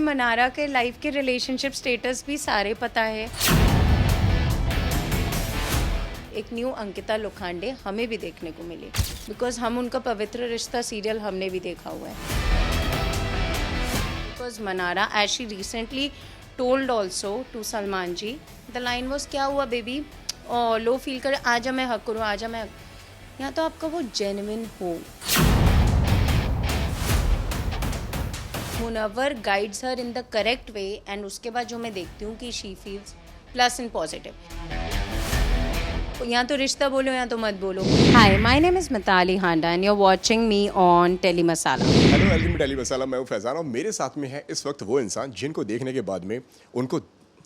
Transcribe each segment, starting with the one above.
मनारा के लाइफ के relationship status भी सारे पता है। एक न्यू अंकिता लोखंडे हमें भी देखने को मिली, बिकॉज हम उनका पवित्र रिश्ता सीरियल हमने भी देखा हुआ है। Because Mannara as she recently told also to Salman ji, the line was क्या हुआ बेबी, लो फील कर, आजा मैं हक करूँ, आजा मैं यहाँ तो आपका वो जेन्युइन हो। Munawar guides her in the correct way and उसके बाद जो मैं देखती हूँ कि she feels plus in positive. यहाँ तो रिश्ता बोलो, यहाँ तो मत बोलो। Hi, my name is Mitali Handa and you are watching me on Telly Masala. Hello, welcome to Telly Masala. मैं हूं फैजान और मेरे साथ में है इस वक्त वो इंसान जिनको देखने के बाद में उनको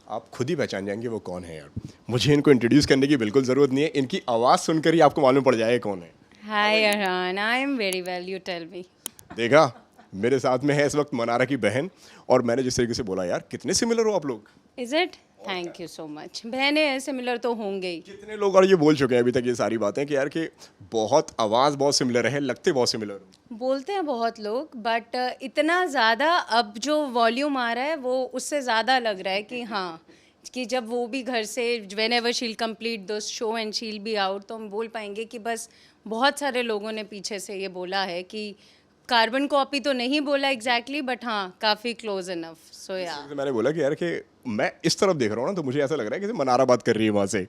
आप खुद ही पहचान जाएंगे वो कौन है। यार, मुझे इनको इंट्रोड्यूस करने की बिल्कुल ज़रूरत नहीं है, इनकी आवाज़ सुनकर ही आपको मालूम पड़ जाएगा कौन है। Hi Arhan, I am very well, you tell me. देखा, मेरे साथ में है इस वक्त मनारा की बहन, और मैंने जिस तरीके से बोला यार कितने सिमिलर हो आप लोग। Is it? Thank you so much. बहनें सिमिलर तो होंगे ही। कितने लोग और ये बोल चुके हैं अभी तक ये सारी बातें कि यार कि बहुत आवाज़ बहुत सिमिलर है, लगते बहुत सिमिलर हो। बोलते हैं बहुत लोग, बट इतना ज़्यादा अब जो वॉल्यूम आ रहा है वो उससे ज़्यादा लग रहा है कि हाँ, कि जब वो भी घर से वेन एवर शील कंप्लीट दो show and she'll be out, तो हम बोल पाएंगे कि बस बहुत सारे लोगों ने पीछे से ये बोला है कि कार्बन कॉपी तो नहीं बोला एग्जैक्टली, बट हाँ काफ़ी क्लोज इनफ। सो या मैंने बोला कि यार कि मैं इस तरफ देख रहा हूँ ना, तो मुझे ऐसा लग रहा है कि मनारा बात कर रही है वहाँ से।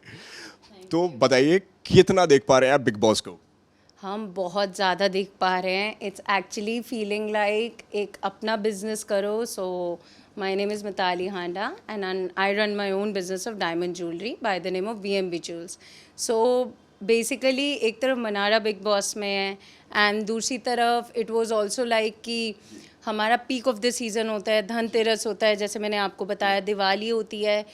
तो बताइए कितना देख पा रहे हैं आप बिग बॉस को? हम बहुत ज़्यादा देख पा रहे हैं। इट्स एक्चुअली फीलिंग लाइक एक अपना बिजनेस करो। So my name is Mitali Handa and I run my own business of diamond jewellery by the name of VMB jewels. So basically एक तरफ मनारा बिग बॉस में है एंड दूसरी तरफ इट वाज आल्सो लाइक कि हमारा पीक ऑफ द सीज़न होता है, धनतेरस होता है, जैसे मैंने आपको बताया, दिवाली होती है।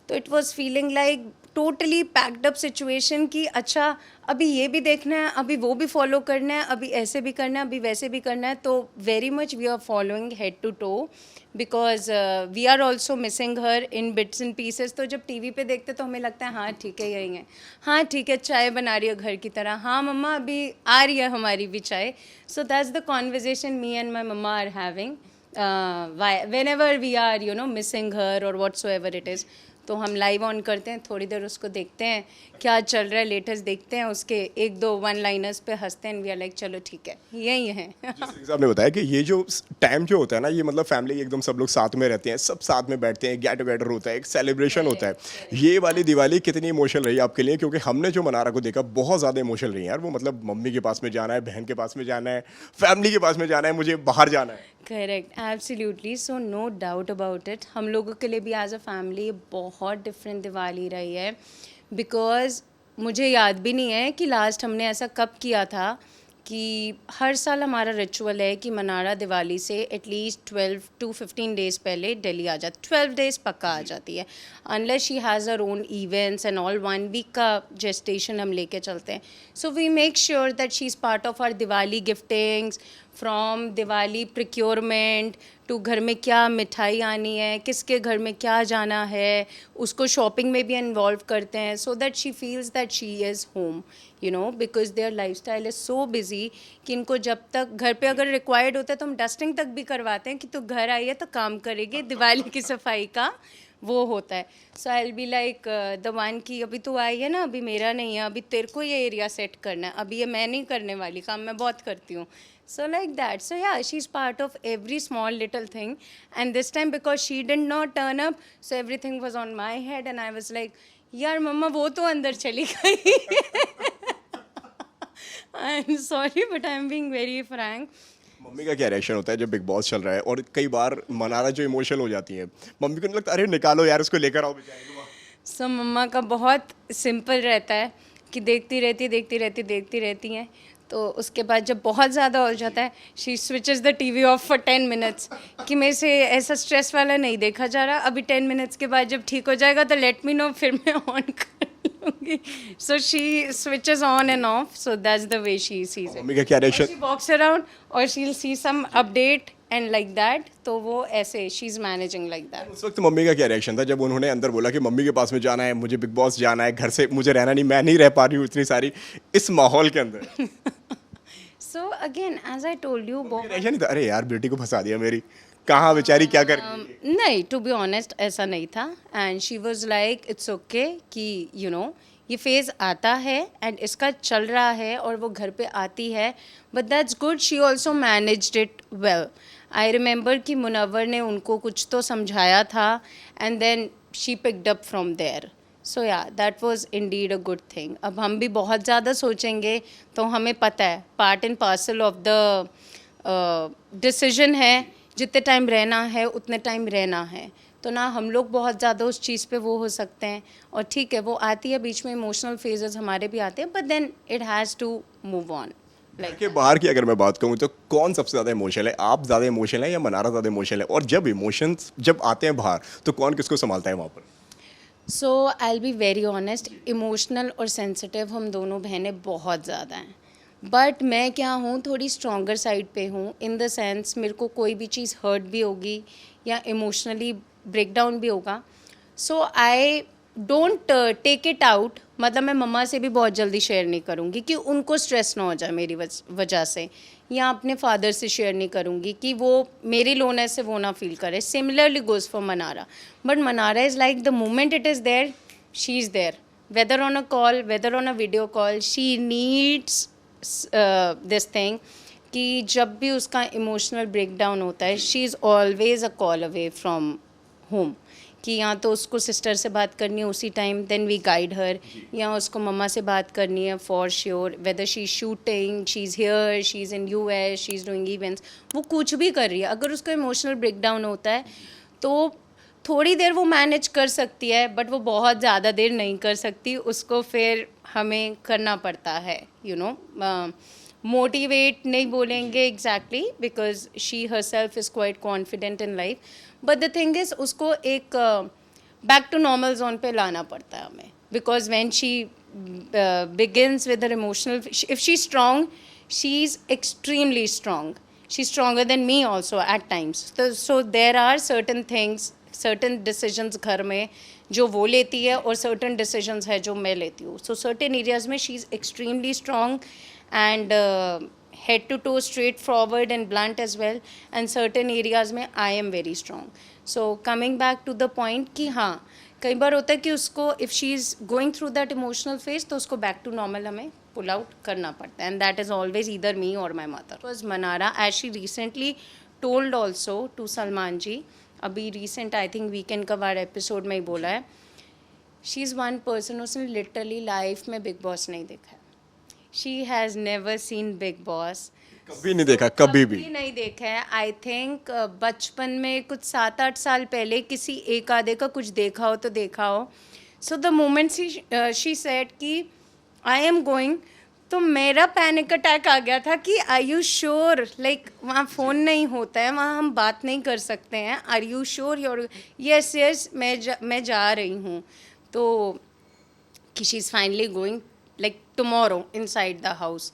तो it was feeling like totally packed up situation कि अच्छा अभी ये भी देखना है, अभी वो भी फॉलो करना है, अभी ऐसे भी करना है, अभी वैसे भी करना है। तो very much we are following head to toe, because we are also missing her in bits and pieces. तो जब टीवी पे देखते तो हमें लगता है हाँ ठीक है यही है, हाँ ठीक है चाय बना रही है घर की तरह, हाँ मम्मा अभी आ रही है हमारी भी चाय। So that's the conversation me and my mamma are having whenever we are missing her or whatsoever it is। तो हम लाइव ऑन करते हैं, थोड़ी देर उसको देखते हैं क्या चल रहा है, लेटेस्ट देखते हैं, उसके एक दो वन लाइनर्स पे हंसते हैं, वी आर लाइक चलो ठीक है यही है। जैसे आपने बताया कि ये जो टाइम जो होता है ना, ये मतलब फैमिली एकदम सब लोग साथ में रहते हैं, सब साथ में बैठते हैं, गेट टुगेदर होता है, एक सेलिब्रेशन होता है। ये वाली दिवाली कितनी इमोशनल रही आपके लिए? क्योंकि हमने जो मनारा को देखा बहुत ज़्यादा इमोशनल रही है यार। वो मतलब मम्मी के पास में जाना है, बहन के पास में जाना है, फैमिली के पास में जाना है, मुझे बाहर जाना है। Correct, absolutely. So no doubt about it, हम लोगों के लिए भी एज अ फैमिली बहुत डिफरेंट दिवाली रही है। बिकॉज मुझे याद भी नहीं है कि लास्ट हमने ऐसा कब किया था कि हर साल हमारा रिचुअल है कि मनारा दिवाली से एटलीस्ट 12 to 15 डेज़ पहले दिल्ली आ जाती, 12 डेज़ पक्का आ जाती है, unless she has her own events and all. 1 week का जेस्टेशन हम लेके चलते हैं। So we make sure that she is part of our Diwali giftings, from Diwali procurement to घर में क्या मिठाई आनी है, किसके घर में क्या जाना है, उसको शॉपिंग में भी इन्वॉल्व करते हैं, so that she feels that she is home, because their life style is so busy कि इनको जब तक घर पे अगर रिक्वायर्ड होता है तो हम डस्टिंग तक भी करवाते हैं कि तू घर आई है तो काम करेगी, दिवाली की सफाई का वो होता है। So I will be like the one की अभी तू आई है ना, अभी मेरा नहीं है, अभी तेरे को ये एरिया सेट करना है, अभी ये मैं नहीं करने वाली, काम मैं बहुत करती हूँ। So like that. So yeah, she's part of every small little thing. And this time because she did not turn up, so everything was on my head and I was like, यार मम्मा वो तो अंदर चली गई। I'm sorry but I'm being very frank. Mummy का क्या reaction होता है जब बिग बॉस चल रहा है और कई बार मनारा जो इमोशनल हो जाती है? मम्मी को नहीं लगता अरे निकालो यार उसको, लेकर आओ बेचारे को? So मम्मा का बहुत सिंपल रहता है कि देखती रहती हैं। तो उसके बाद जब बहुत ज़्यादा हो जाता है, she switches the TV off for 10 minutes कि मेरे से ऐसा स्ट्रेस वाला नहीं देखा जा रहा, अभी 10 मिनट्स के बाद जब ठीक हो जाएगा तो लेट मी नो, फिर मैं ऑन कर लूँगी। So she switches on and off, so that's the way she sees it. मम्मी का क्या रिएक्शन? शी वॉक्स अराउंड और she will see some update and like that, तो वो ऐसे she is managing like that. उस वक्त मम्मी का क्या रिएक्शन था जब उन्होंने अंदर बोला कि मम्मी के पास में जाना है, मुझे बिग बॉस जाना है, घर से मुझे रहना नहीं, मैं नहीं रह पा रही हूँ इतनी सारी इस माहौल के अंदर? So again as I told you, reaction नहीं था अरे यार बेटी को फंसा दिया मेरी? कहाँ बेचारी क्या कर रही है? नहीं, टू बी ऑनेस्ट ऐसा नहीं था and she was like it's okay कि ये फेज़ आता है एंड इसका चल रहा है और वो घर पे आती है, but that's good, she also managed it well. I remember कि मुनव्वर ने उनको कुछ तो समझाया था and then she picked up from there. So yeah that was indeed a good thing. अब हम भी बहुत ज़्यादा सोचेंगे तो हमें पता है part and parcel of the decision है, जितने टाइम रहना है उतने टाइम रहना है, तो ना हम लोग बहुत ज़्यादा उस चीज़ पे वो हो सकते हैं। और ठीक है वो आती है बीच में, इमोशनल फेजेस हमारे भी आते हैं, but then it has to move on. घर के बाहर की अगर मैं बात कहूँ तो कौन सबसे ज़्यादा इमोशनल है? आप ज़्यादा इमोशनल है या मनारा ज़्यादा इमोशनल है? और जब इमोशंस जब आते हैं बाहर तो कौन किसको संभालता है वहाँ पर? सो आई बी वेरी ऑनेस्ट, इमोशनल और सेंसिटिव हम दोनों बहनें बहुत ज़्यादा हैं, बट मैं क्या हूँ थोड़ी स्ट्रॉन्गर साइड पे हूँ, इन द सेंस मेरे को कोई भी चीज़ हर्ट भी होगी या इमोशनली ब्रेक डाउन भी होगा, so I don't take it out. मतलब मैं मम्मा से भी बहुत जल्दी शेयर नहीं करूँगी कि उनको स्ट्रेस ना हो जाए मेरी वजह से, या अपने फादर से शेयर नहीं करूँगी कि वो मेरी लोनेस से वो ना फील करे। Similarly goes for Mannara, but Mannara is like the moment it is there, she is there, whether on a call, whether on a video call, she needs this thing कि जब भी उसका इमोशनल ब्रेकडाउन होता है she is always a call away from home, कि या तो उसको सिस्टर से बात करनी है उसी टाइम, देन वी गाइड हर, या उसको मम्मा से बात करनी है for sure, whether she is shooting, she is here, she is in US, she is doing events, वो कुछ भी कर रही है, अगर उसका इमोशनल ब्रेकडाउन होता है तो थोड़ी देर वो मैनेज कर सकती है, बट वो बहुत ज़्यादा देर नहीं कर सकती, उसको फिर हमें करना पड़ता है, मोटिवेट नहीं बोलेंगे exactly because she her self is quite confident in life, but the thing is उसको एक बैक टू नॉर्मल जोन पे लाना पड़ता है हमें, because when she begins with her emotional, if she strong, she is extremely strong, she's stronger than me also at times, so there are certain things, certain decisions घर में जो वो लेती है और certain decisions है जो मैं लेती हूँ, so certain areas में she is extremely strong and head to toe straight forward and blunt as well, and certain areas में I am very strong. So coming back to the point कि हाँ कई बार होता है कि उसको if she is going through that emotional phase तो उसको back to normal हमें पुल आउट करना पड़ता है, and that is always either me or my mother. Because Mannara as she recently told also to Salman ji, अभी रिसेंट आई थिंक वीकेंड का वार episode में ही बोला है, शी इज़ वन पर्सन उसने लिटरली लाइफ में बिग बॉस नहीं देखा है, she has never seen big boss, कभी नहीं देखा, कभी भी नहीं देखा है। आई थिंक बचपन में कुछ 7-8 साल पहले किसी एक आधे का कुछ देखा हो तो देखा हो। So the moment she said कि आई एम गोइंग, तो मेरा पैनिक अटैक आ गया था कि आर यू श्योर, लाइक वहाँ फ़ोन नहीं होता है, वहाँ हम बात नहीं कर सकते हैं, are you sure your, yes yes मैं जा रही हूँ, तो कि she is finally going like tomorrow inside the house,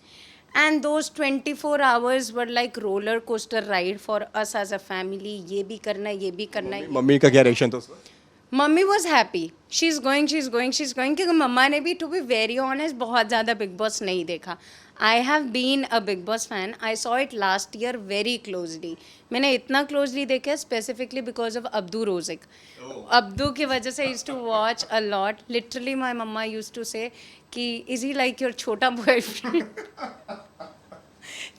and those 24 hours were like roller coaster ride for us as a family, ये भी करना है, ये भी करना है। मम्मी का क्या रिएक्शन था उसका? Mummy was happy, she is going, she is going, she is going, क्योंकि मम्मा ने भी टू बी वेरी ऑनेस्ट बहुत ज़्यादा बिग बॉस नहीं देखा। I have been a Bigg Boss fan, I saw it last year very closely, मैंने इतना closely देखा specifically because of Abdu Rozik, Abdu की वजह से use to watch a lot, literally my mama use to say कि is he like your छोटा boyfriend,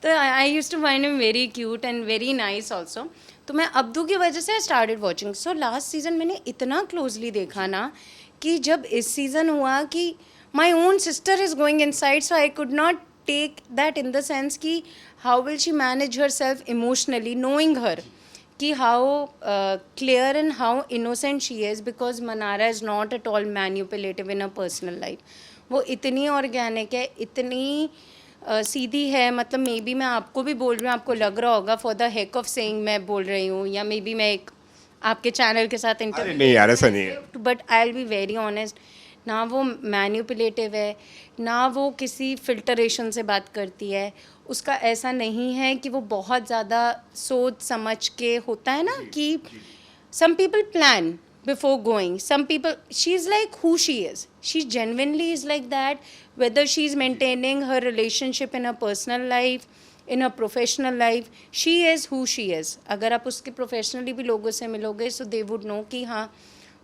तो I use to find him very cute and very nice also, तो मैं Abdu की वजह से started watching. So last season मैंने इतना क्लोजली देखा ना कि जब इस सीज़न हुआ कि my own sister is going inside, so I could not take that in the sense कि how will she manage herself emotionally knowing her, कि how clear and how innocent she is, because Mannara is not at all manipulative in a personal life, वो इतनी organic है, इतनी सीधी है, मतलब may be मैं आपको भी बोल रही हूँ, आपको लग रहा होगा for the heck of saying मैं बोल रही हूँ, या मे बी मैं एक आपके चैनल के साथ इंटरव्यू, नहीं यार ऐसा नहीं है, but I will be very honest, ना वो मैन्युपुलेटिव है, ना वो किसी फिल्टरेशन से बात करती है, उसका ऐसा नहीं है कि वो बहुत ज़्यादा सोच समझ के होता है ना कि some people plan before going, some people, she's like who she is, she genuinely is like that, whether she's maintaining her relationship in her personal life, in her professional life, she is who she is. अगर आप उसके professionally भी लोगों से मिलोगे so they would know कि हाँ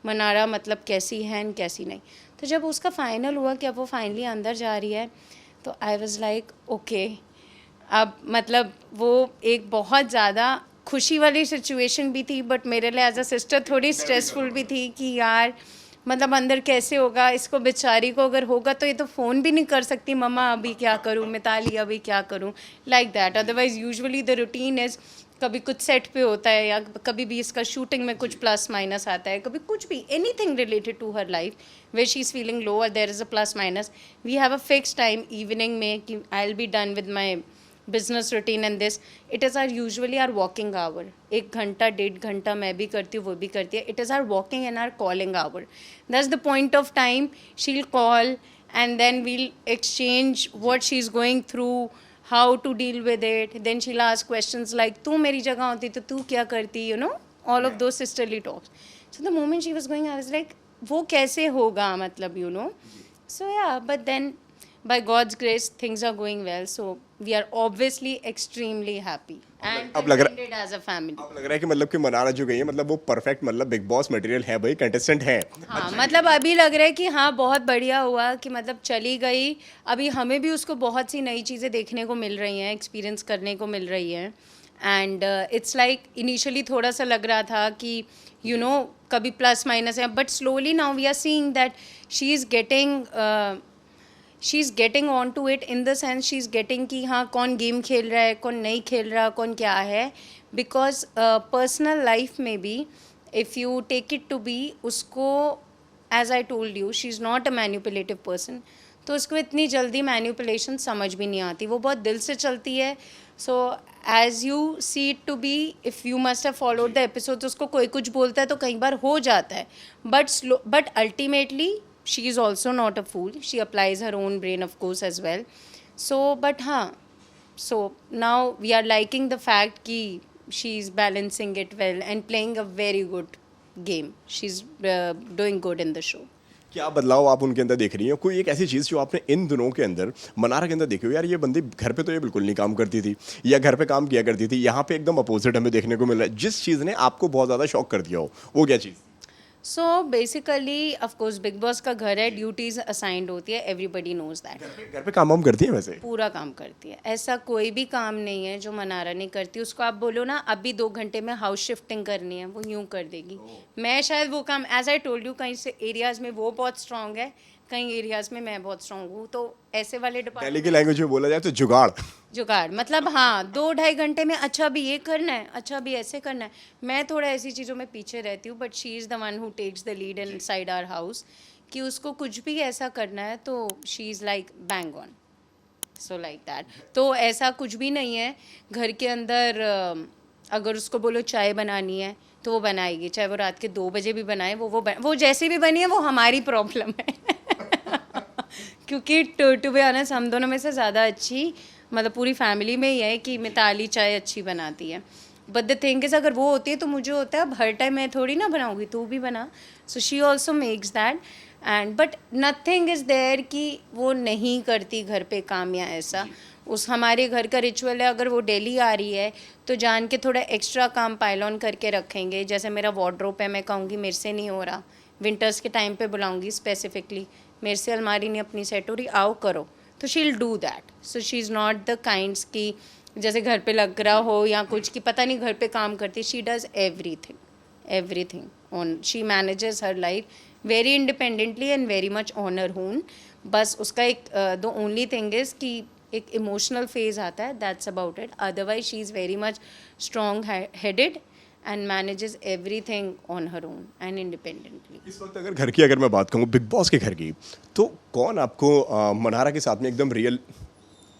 मनारा मतलब कैसी है and कैसी नहीं. तो जब उसका फाइनल हुआ कि अब वो फाइनली अंदर जा रही है तो आई वॉज लाइक ओके, अब मतलब वो एक बहुत ज़्यादा खुशी वाली सिचुएशन भी थी बट मेरे लिए एज अ सिस्टर थोड़ी स्ट्रेसफुल भी थी कि यार मतलब अंदर कैसे होगा इसको, बेचारी को अगर होगा तो ये तो फ़ोन भी नहीं कर सकती, मम्मा अभी क्या करूँ, मिताली अभी क्या करूँ, like that. Otherwise usually the routine is कभी कुछ सेट पे होता है या कभी भी इसका शूटिंग में कुछ प्लस माइनस आता है, कभी कुछ भी anything related to her life where she is feeling low or there is a plus minus, we have a fix time evening में कि I will be done with my business routine and this. It is our usually our walking hour. 1 घंटा 1.5 घंटा मैं भी करती हूँ, वो भी करती है. It is our walking and our calling hour. That's the point of time she'll call and then we'll exchange what she's going through, how to deal with it. Then she'll ask questions like तू मेरी जगह होती तो तू क्या करती, you know, all of those sisterly talks. So the moment she was going I was like वो कैसे होगा मतलब, you know. So yeah, but then by God's grace things are going well, so we are obviously extremely happy and अब लग रहा- contented as a family. अब लग रहा है कि मतलब कि मनारा जो गई है मतलब वो परफेक्ट मतलब बिग बॉस मटेरियल है भाई, कंटेस्टेंट है. हाँ मतलब अभी लग रहा है कि हाँ बहुत बढ़िया हुआ कि मतलब चली गई. अभी हमें भी उसको बहुत सी नई चीज़ें देखने को मिल रही हैं, एक्सपीरियंस करने को मिल रही हैं. एंड इट्स लाइक इनिशियली थोड़ा सा लग रहा था कि यू नो कभी प्लस माइनस है, but slowly now we are seeing that she is getting on to it in the sense she is getting कि हाँ कौन गेम खेल रहा है, कौन नहीं खेल रहा, कौन क्या है. बिकॉज पर्सनल लाइफ में भी if you take it to be उसको, as I told you, she is not a manipulative person. तो उसको इतनी जल्दी मैनिपुलेशन समझ भी नहीं आती, वो बहुत दिल से चलती है. So as you see it to be, if you must have followed the episode, उसको कोई कुछ बोलता है तो कई बार हो जाता है, but ultimately she is also not a fool. She applies her own brain, of course, as well. So, but so now we are liking the fact कि she is balancing it well and playing a very good game. She's doing good in the show. क्या बदलाव आप उनके अंदर देख रही हैं? कोई एक ऐसी चीज़ जो आपने इन दिनों के अंदर मनारा के अंदर देखी हो, यार ये बंदी घर पे तो ये बिल्कुल नहीं काम करती थी या घर पे काम किया करती थी, यहाँ पे एकदम अपोजिट हमें देखने को मिल रहा है, जिस चीज़ ने आपको बहुत ज़्यादा शॉक कर दिया हो, वो क्या चीज़? So basically of course Bigg Boss का घर है, ड्यूटीज़ असाइंड होती है, एवरीबडी नोज दैट. घर पे काम वाम करती हैं वैसे? पूरा काम करती है, ऐसा कोई भी काम नहीं है जो मनारा नहीं करती. उसको आप बोलो ना अभी 2 घंटे में हाउस शिफ्टिंग करनी है, वो यूं कर देगी. मैं शायद वो काम, एज आई टोल्ड यू, कहीं से एरियाज़ में वो बहुत स्ट्रांग है, कई एरियाज़ में मैं बहुत स्ट्रांग हूँ. तो ऐसे वाले दिल्ली डिपार्टमेंट की लैंग्वेज में बोला जाए तो जुगाड़. जुगाड़ मतलब हाँ 2-2.5 घंटे में अच्छा भी ये करना है, अच्छा भी ऐसे करना है. मैं थोड़ा ऐसी चीज़ों में पीछे रहती हूँ, but she is the one who takes the lead inside our house कि उसको कुछ भी ऐसा करना है तो she is like bang on. So like that. तो ऐसा कुछ भी नहीं है घर के अंदर. अगर उसको बोलो चाय बनानी है तो वो बनाएगी, चाहे वो रात के 2 बजे भी बनाए, वो जैसे भी बनी है वो हमारी प्रॉब्लम है. क्योंकि टू बी ऑनेस्ट हम दोनों में से ज़्यादा अच्छी मतलब पूरी फैमिली में ही है कि मिताली चाय अच्छी बनाती है. बट द थिंग इज़ अगर वो होती है तो मुझे होता है अब हर टाइम मैं थोड़ी ना बनाऊँगी, तू भी बना. So she also makes that. And but nothing is there कि वो नहीं करती घर पे काम या ऐसा. उस हमारे घर का रिचुअल है, अगर वो डेली आ रही है तो जान के थोड़ा एक्स्ट्रा काम पाइल ऑन करके रखेंगे. जैसे मेरा वार्डरोब है, मैं कहूँगी मेरे से नहीं हो रहा, विंटर्स के टाइम पे बुलाऊँगी स्पेसिफिकली, मेरे से अलमारी नहीं अपनी सेट हो रही, आओ करो, तो she will do that. So she is not the kinds की जैसे घर पे लग रहा हो या कुछ कि पता नहीं घर पे काम करती. She does everything on, she manages her life very independently and very much on her own. बस उसका एक द ओनली थिंग इज़ कि एक इमोशनल फेज आता है, that's about it. Otherwise she is very much strong headed and manages everything on her own and independently. इस वक्त अगर घर की मैं बात कहूँ बिग बॉस के घर की, तो कौन आपको मनारा के साथ में एकदम रियल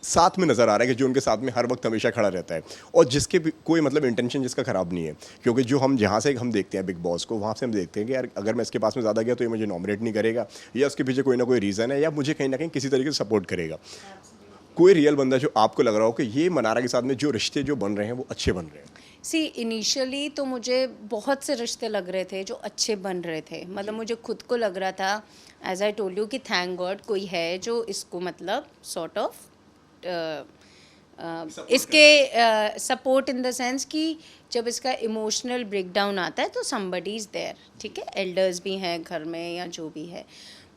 साथ में नज़र आ रहा है कि जो उनके साथ में हर वक्त हमेशा खड़ा रहता है और जिसके भी कोई मतलब इंटेंशन जिसका ख़राब नहीं है? क्योंकि जो हम जहाँ से हम देखते हैं बिग बॉस को, वहाँ से हम देखते हैं कि यार अगर मैं इसके पास में ज़्यादा गया तो ये मुझे नॉमिनेट नहीं करेगा, या उसके पीछे कोई ना कोई रीज़न है, या मुझे कहीं ना कहीं किसी तरीके से सपोर्ट करेगा. कोई रियल बंदा जो आपको लग रहा हो कि ये मनारा के साथ में जो रिश्ते जो बन रहे हैं वो अच्छे बन रहे हैं? सी इनिशियली तो मुझे बहुत से रिश्ते लग रहे थे जो अच्छे बन रहे थे. मतलब मुझे खुद को लग रहा था, एज आई टोल्ड यू, कि थैंक गॉड कोई है जो इसको मतलब सॉर्ट ऑफ इसके सपोर्ट इन द सेंस कि जब इसका इमोशनल ब्रेकडाउन आता है तो समबडी इज़ देयर, ठीक है, एल्डर्स भी हैं घर में या जो भी है,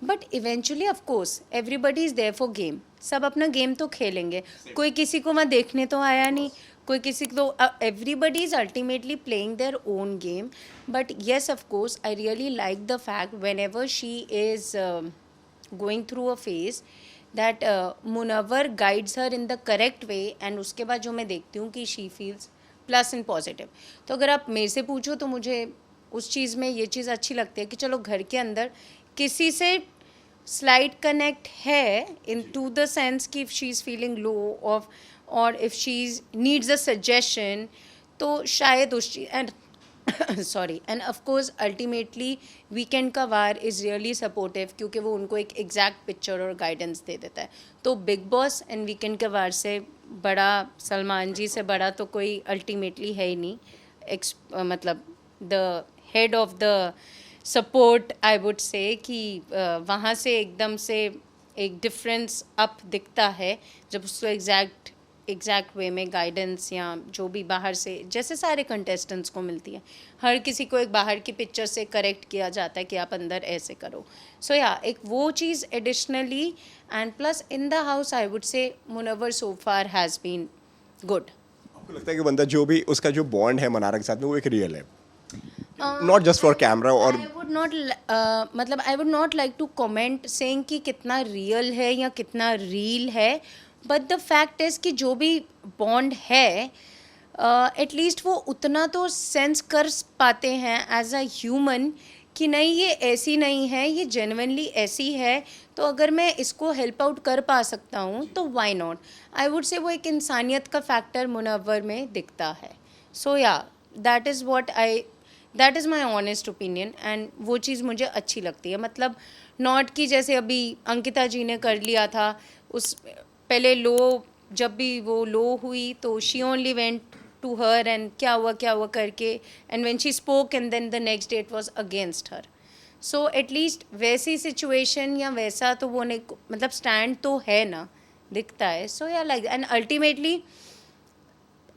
but eventually of course everybody is there for game, सब अपना गेम तो खेलेंगे, कोई किसी को वहाँ देखने तो आया नहीं, कोई किसी को, everybody is ultimately playing their own game, but yes of course I really like the fact whenever she is going through a phase that Munawar guides her in the correct way, and उसके बाद जो मैं देखती हूँ कि she feels plus in positive. तो अगर आप मेरे से पूछो तो मुझे उस चीज़ में ये चीज़ अच्छी लगती है कि चलो घर के अंदर किसी से स्लाइट कनेक्ट है, इन टू द सेंस कि if she is feeling low off or if she needs a suggestion, तो शायद उस चीज़ and sorry and of course ultimately weekend का वार इज़ रियली सपोर्टिव, क्योंकि वो उनको एक एग्जैक्ट पिक्चर और गाइडेंस दे देता है। तो बिग बॉस एंड वीकेंड के वार से बड़ा, सलमान जी से बड़ा तो कोई अल्टीमेटली है ही नहीं, मतलब the head of the support I would say कि वहाँ से एकदम से एक डिफरेंस अप दिखता है जब उसको एग्जैक्ट वे में गाइडेंस या जो भी बाहर से, जैसे सारे कंटेस्टेंट्स को मिलती है, हर किसी को एक बाहर की पिक्चर से करेक्ट किया जाता है कि आप अंदर ऐसे करो। सो या एक वो चीज़ additionally, and plus in the house I would say Munawar so far has been good. आपको लगता है कि बंदा जो भी उसका जो बॉन्ड है मनारा के साथ में वो एक रियल है, नॉट जस्ट फॉर कैमरा? और आई वुड नॉट मतलब I would not like to comment saying कि कितना रियल है या कितना रील है, बट द फैक्ट इज़ कि जो भी बॉन्ड है एटलीस्ट वो उतना तो सेंस कर पाते हैं एज अ ह्यूमन कि नहीं ये ऐसी नहीं है, ये जेन्युइनली ऐसी है, तो अगर मैं इसको हेल्प आउट कर पा सकता हूँ तो वाई नॉट। आई वुड से वो एक इंसानियत का फैक्टर मुनव्वर में दिखता है। सो yeah that is my honest opinion, and वो चीज़ मुझे अच्छी लगती है। मतलब नॉट कि जैसे अभी अंकिता जी ने कर लिया था, उस पहले लो, जब भी वो लो हुई तो she only went to her and क्या हुआ करके, and when she spoke and then the next day it was against her. So at least वैसी सिचुएशन या वैसा तो वो नहीं, मतलब स्टैंड तो है ना, दिखता है। सो या लाइक, एंड अल्टीमेटली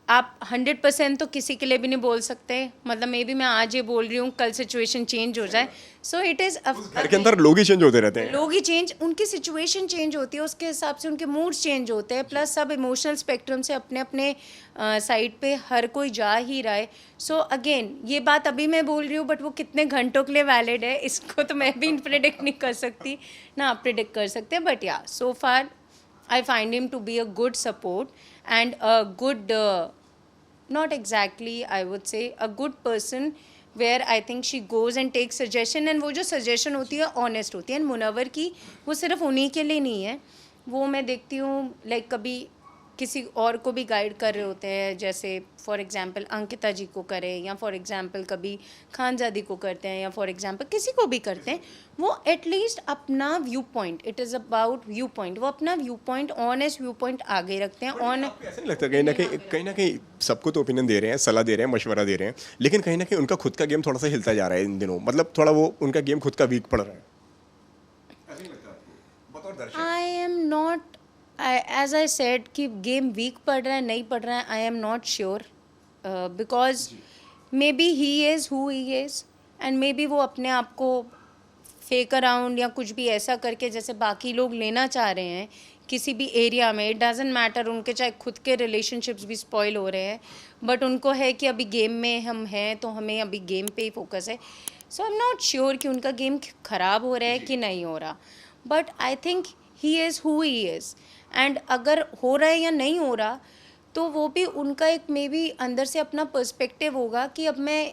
आप 100% तो किसी के लिए भी नहीं बोल सकते, मतलब मे बी मैं आज ये बोल रही हूँ कल सिचुएशन चेंज हो जाए। सो इट इज़ घर के अंदर लोग ही चेंज होते रहते हैं, लोग ही चेंज, उनकी सिचुएशन चेंज होती है, उसके हिसाब से उनके मूड्स चेंज होते हैं, प्लस सब इमोशनल स्पेक्ट्रम से अपने अपने साइड पे हर कोई जा ही रहा है। सो अगेन ये बात अभी मैं बोल रही हूँ, बट वो कितने घंटों के लिए वैलिड है इसको तो मैं भी प्रिडिक्ट नहीं कर सकती ना आप प्रिडिक्ट कर सकते, बट या सो फार I find him to be a good support and a good, not exactly I would say, a good person where I think she goes and takes suggestion, and वो जो suggestion होती है honest होती है, and Munawwar की वो सिर्फ उन्हीं के लिए नहीं है, वो मैं देखती हूँ लाइक कभी किसी और को भी गाइड कर रहे होते हैं, जैसे फॉर एग्जांपल अंकिता जी को करें, या फॉर एग्जांपल कभी खानजादी को करते हैं, या फॉर एग्जांपल किसी को भी करते हैं, वो एटलीस्ट अपना view point, it is about view point, वो अपना view point, honest view point आगे रखते हैं। ऑन आपको ऐसा नहीं लगता कहीं ना कहीं सबको तो ओपिनियन दे रहे हैं, सलाह दे रहे हैं, मशवरा दे रहे हैं, लेकिन कहीं ना कहीं उनका खुद का गेम थोड़ा सा हिलता जा रहा है इन दिनों, मतलब थोड़ा वो उनका गेम खुद का वीक पड़ रहा है? ऐसा नहीं लगता आपको बतौर दर्शक? I am not, as I said कि गेम वीक पड़ रहा है नहीं पड़ रहा है, I am not sure, because maybe he is who he is, and maybe वो अपने आप को फेक अराउंड या कुछ भी ऐसा करके जैसे बाकी लोग लेना चाह रहे हैं किसी भी एरिया में, इट डजेंट मैटर, उनके चाहे खुद के रिलेशनशिप्स भी स्पॉइल हो रहे हैं, बट उनको है कि अभी गेम में हम हैं तो हमें अभी गेम पे ही फोकस है। So I am not sure कि उनका गेम ख़राब हो रहा है कि नहीं हो रहा, but I think he is who he is, and अगर हो रहा है या नहीं हो रहा तो वो भी उनका एक मे बी अंदर से अपना पर्सपेक्टिव होगा कि अब मैं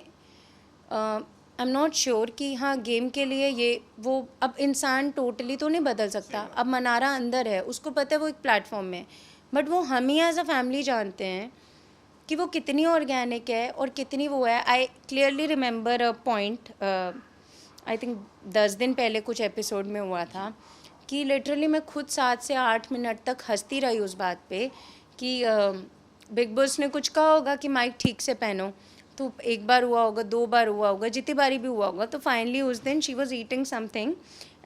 आई एम नॉट श्योर कि हाँ गेम के लिए ये वो, अब इंसान टोटली तो नहीं बदल सकता, अब मनारा अंदर है, उसको पता है वो एक प्लेटफॉर्म में, बट वो हम ही एज अ फैमिली जानते हैं कि वो कितनी ऑर्गेनिक है और कितनी वो है। I clearly remember a point, I think 10 दिन पहले कुछ एपिसोड में हुआ था कि लिटरली मैं खुद 7 से 8 मिनट तक हंसती रही उस बात पे कि बिग बॉस ने कुछ कहा होगा कि माइक ठीक से पहनो, तो एक बार हुआ होगा, 2 बार हुआ होगा, जितनी बारी भी हुआ होगा, तो फाइनली उस दिन she was eating something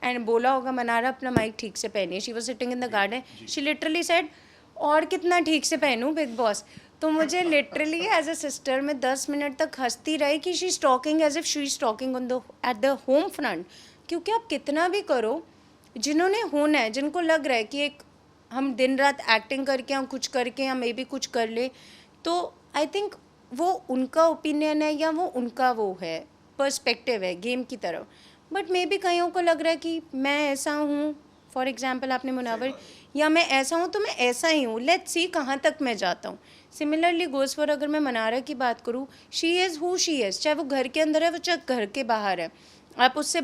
and बोला होगा मनारा अपना माइक ठीक से पहनिए, she was sitting in the garden, she literally said और कितना ठीक से पहनूं बिग बॉस। तो मुझे लिटरली एज अ सिस्टर मैं 10 मिनट तक हंसती रही कि she is talking as if she is talking on the at the home front. क्योंकि आप कितना भी करो, जिन्होंने होना है, जिनको लग रहा है कि एक हम दिन रात एक्टिंग करके हम कुछ करके या मे बी कुछ कर ले, तो आई थिंक वो उनका ओपिनियन है या वो उनका वो है पर्सपेक्टिव है गेम की तरफ। बट मे बी कईयों को लग रहा है कि मैं ऐसा हूँ, फॉर एग्जाम्पल आपने मुनावर, या मैं ऐसा हूँ तो मैं ऐसा ही हूँ, लेट्स सी कहाँ तक मैं जाता हूँ। सिमिलरली गोज़ फॉर, अगर मैं मनारा की बात करूँ, she is who she is, चाहे वो घर के अंदर है वो चाहे घर के बाहर है। आप उससे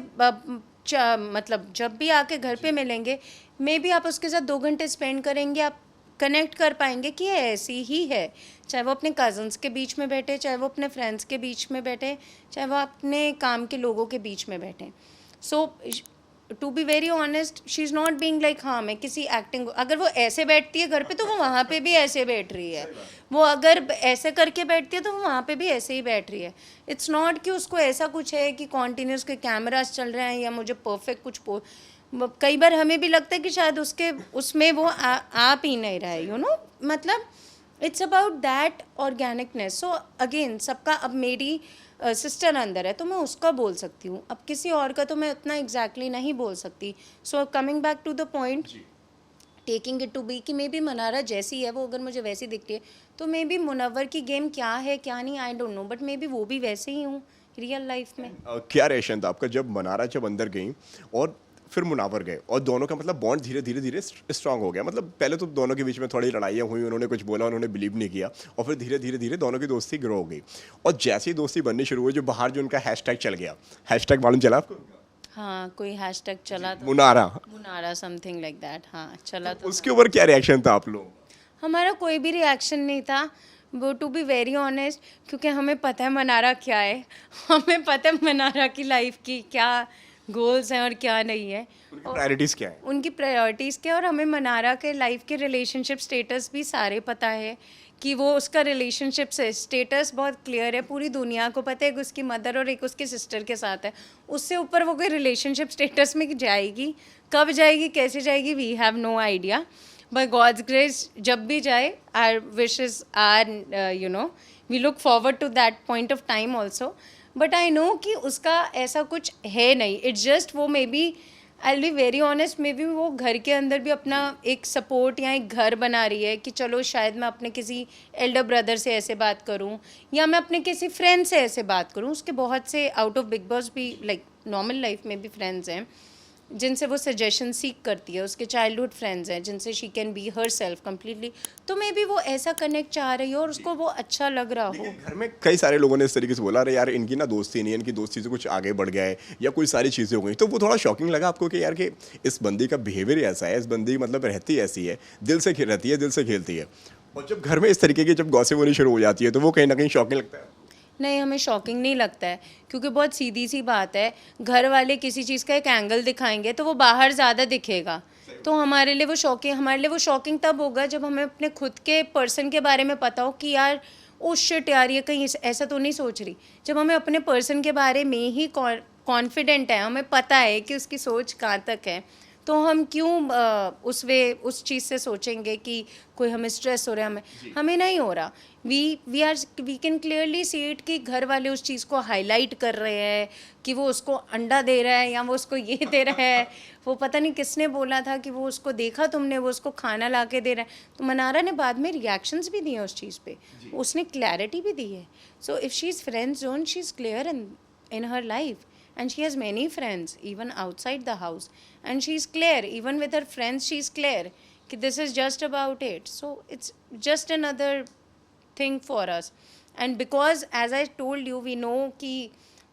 मतलब जब भी आके घर पे मिलेंगे, मे बी आप उसके साथ 2 घंटे स्पेंड करेंगे, आप कनेक्ट कर पाएंगे कि ये ऐसी ही है। चाहे वो अपने कज़न्स के बीच में बैठे, चाहे वो अपने फ्रेंड्स के बीच में बैठे, चाहे वो अपने काम के लोगों के बीच में बैठे। So to be very honest, she is not being like हाँ मैं किसी एक्टिंग, अगर वो ऐसे बैठती है घर पे तो वो वहाँ पे भी ऐसे बैठ रही है, वो अगर ऐसे करके बैठती है तो वो वहाँ पे भी ऐसे ही बैठ रही है। इट्स नॉट कि उसको ऐसा कुछ है कि कॉन्टीन्यूस के कैमरास चल रहे हैं या मुझे परफेक्ट कुछ कई बार हमें भी लगता है कि शायद उसके उसमें वो आ ही नहीं रहा है, यू नो, मतलब it's about that organicness. So again सबका, अब मेरी सिस्टर अंदर है तो मैं उसका बोल सकती हूँ, अब किसी और का तो मैं उतना एग्जैक्टली नहीं बोल सकती। So coming back to the point, taking it to be कि मे बी मनारा जैसी है वो अगर मुझे वैसी दिखती है तो मे बी मुनव्वर की गेम क्या है क्या नहीं I don't know, but may be वो भी वैसे ही हूँ रियल लाइफ में। क्या रिएक्शन था आपका जब मनारा जब अंदर गई और फिर मुनावर गए और दोनों का मतलब बॉन्ड धीरे धीरे धीरे स्ट्रांग हो गया? मतलब पहले तो दोनों के बीच में थोड़ी लड़ाइयाँ हुई, उन्होंने कुछ बोला, उन्होंने बिलीव नहीं किया, और फिर धीरे धीरे धीरे दोनों की दोस्ती ग्रो हो गई। और जैसे ही दोस्ती बननी शुरू हुई, जो बाहर जो उनका हैशटैग चल गया, हैशटैग मालूम चला आपको? हाँ, कोई हैशटैग चला तो मुनारा। मुनारा समथिंग लाइक दैट, हाँ चला तो उसके ऊपर क्या रिएक्शन था आप लोग? हमारा कोई भी रिएक्शन नहीं था, वो टू बी वेरी ऑनेस्ट, क्योंकि हमें पता है मनारा क्या है, हमें पता है मनारा की लाइफ की क्या गोल्स हैं और क्या नहीं है, उनकी प्रायोरिटीज क्या है? उनकी प्रायोरिटीज़ क्या है, और हमें मनारा के लाइफ के रिलेशनशिप स्टेटस भी सारे पता है कि वो उसका रिलेशनशिप से स्टेटस बहुत क्लियर है, पूरी दुनिया को पता है कि उसकी मदर और एक उसकी सिस्टर के साथ है। उससे ऊपर वो कोई रिलेशनशिप स्टेटस में जाएगी, कब जाएगी, कैसे जाएगी, we have no idea. By God's grace जब भी जाए, our wishes are you know, we look forward to that point of time also. But I know कि उसका ऐसा कुछ है नहीं, इट्स जस्ट वो maybe, I will be very honest, maybe वो घर के अंदर भी अपना एक सपोर्ट या एक घर बना रही है कि चलो शायद मैं अपने किसी एल्डर ब्रदर से ऐसे बात करूं या मैं अपने किसी फ्रेंड से ऐसे बात करूं। उसके बहुत से आउट ऑफ बिग बॉस भी लाइक नॉर्मल लाइफ में भी फ्रेंड्स हैं जिनसे वो सजेशन सीख करती है, उसके चाइल्डहुड फ्रेंड्स हैं जिनसे she can be her self completely. तो मे बी वो ऐसा कनेक्ट चाह रही हो और उसको वो अच्छा लग रहा हो। घर में कई सारे लोगों ने इस तरीके से बोला, अरे यार इनकी ना दोस्ती नहीं है, इनकी दोस्ती से कुछ आगे बढ़ गया है या कोई सारी चीज़ें हो गई, तो वो थोड़ा शॉकिंग लगा आपको कि यार कि इस बंदी का बिहेवियर ऐसा है, इस बंदी मतलब रहती ऐसी है, दिल से रहती है, दिल से खेलती है, और जब घर में इस तरीके की जब गॉसिप होनी शुरू हो जाती है तो वो कहीं ना कहीं शॉकिंग लगता है? नहीं, हमें शॉकिंग नहीं लगता है, क्योंकि बहुत सीधी सी बात है, घर वाले किसी चीज़ का एक एंगल दिखाएंगे तो वो बाहर ज़्यादा दिखेगा। तो हमारे लिए वो शॉकिंग तब होगा जब हमें अपने खुद के पर्सन के बारे में पता हो कि यार ओ शिट यार ये कहीं ऐसा तो नहीं सोच रही। जब हमें अपने पर्सन के बारे में ही कॉन्फिडेंट है, हमें पता है कि उसकी सोच कहाँ तक है, तो हम क्यों उस चीज़ से सोचेंगे कि कोई हमें स्ट्रेस हो रहा है, हमें नहीं हो रहा। We can clearly see it कि घर वाले उस चीज़ को हाईलाइट कर रहे हैं कि वो उसको अंडा दे रहा है या वो उसको ये दे रहा है, वो पता नहीं किसने बोला था कि वो उसको देखा तुमने, वो उसको खाना ला के दे रहा है। तो मनारा ने बाद में रिएक्शंस भी दिए उस चीज़ पे, उसने क्लैरिटी भी दी है। So if she is friend zone, she is clear in her life, and she has many friends even outside the house, and she's clear even with her friends, she's clear कि this is just about it, so it's just another thing for us, and because as I told you we know कि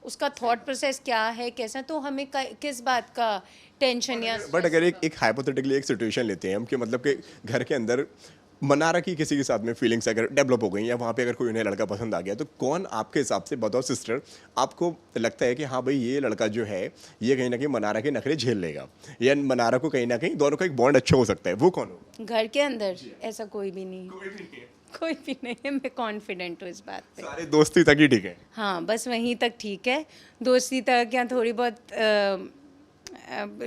उसका thought process क्या है कैसा, तो हमें किस बात का टेंशन या बट अगर एक हाइपोथेटिकली एक सिचुएशन लेते हैं हम कि मतलब कि घर के अंदर मनारा की किसी के साथ में फीलिंग्स अगर डेवलप हो गई या वहाँ पे अगर कोई उन्हें लड़का पसंद आ गया, तो कौन आपके हिसाब से, बताओ सिस्टर, आपको लगता है कि हाँ भाई ये लड़का जो है ये कहीं ना कहीं मनारा के नखरे झेल लेगा या मनारा को कहीं ना कहीं दोनों का एक बॉन्ड अच्छा हो सकता है, वो कौन हो? घर के अंदर ऐसा कोई भी नहीं है, कोई भी नहीं है, मैं कॉन्फिडेंट हूँ इस बात पे। सारे दोस्ती तक ही ठीक है? हाँ, बस वहीं तक ठीक है, दोस्ती तक या थोड़ी बहुत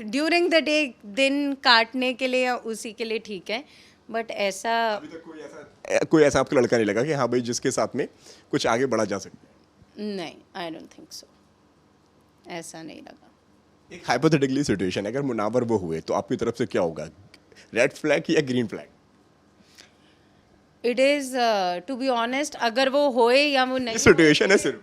ड्यूरिंग द डे दिन काटने के लिए या उसी के लिए ठीक है, बट ऐसा अभी तक कोई ऐसा आपको लड़का नहीं लगा कि हाँ भाई जिसके साथ में कुछ आगे बढ़ा जा सकता नहीं, आई डोंट थिंक सो, ऐसा नहीं लगा। है? एक हाइपोथेटिकली सिचुएशन है, अगर मुनावर वो हुए तो आपकी तरफ से क्या होगा, रेड फ्लैग या green flag? It is to be honest, अगर वो होए या वो नहीं सिचुएशन है सिर्फ,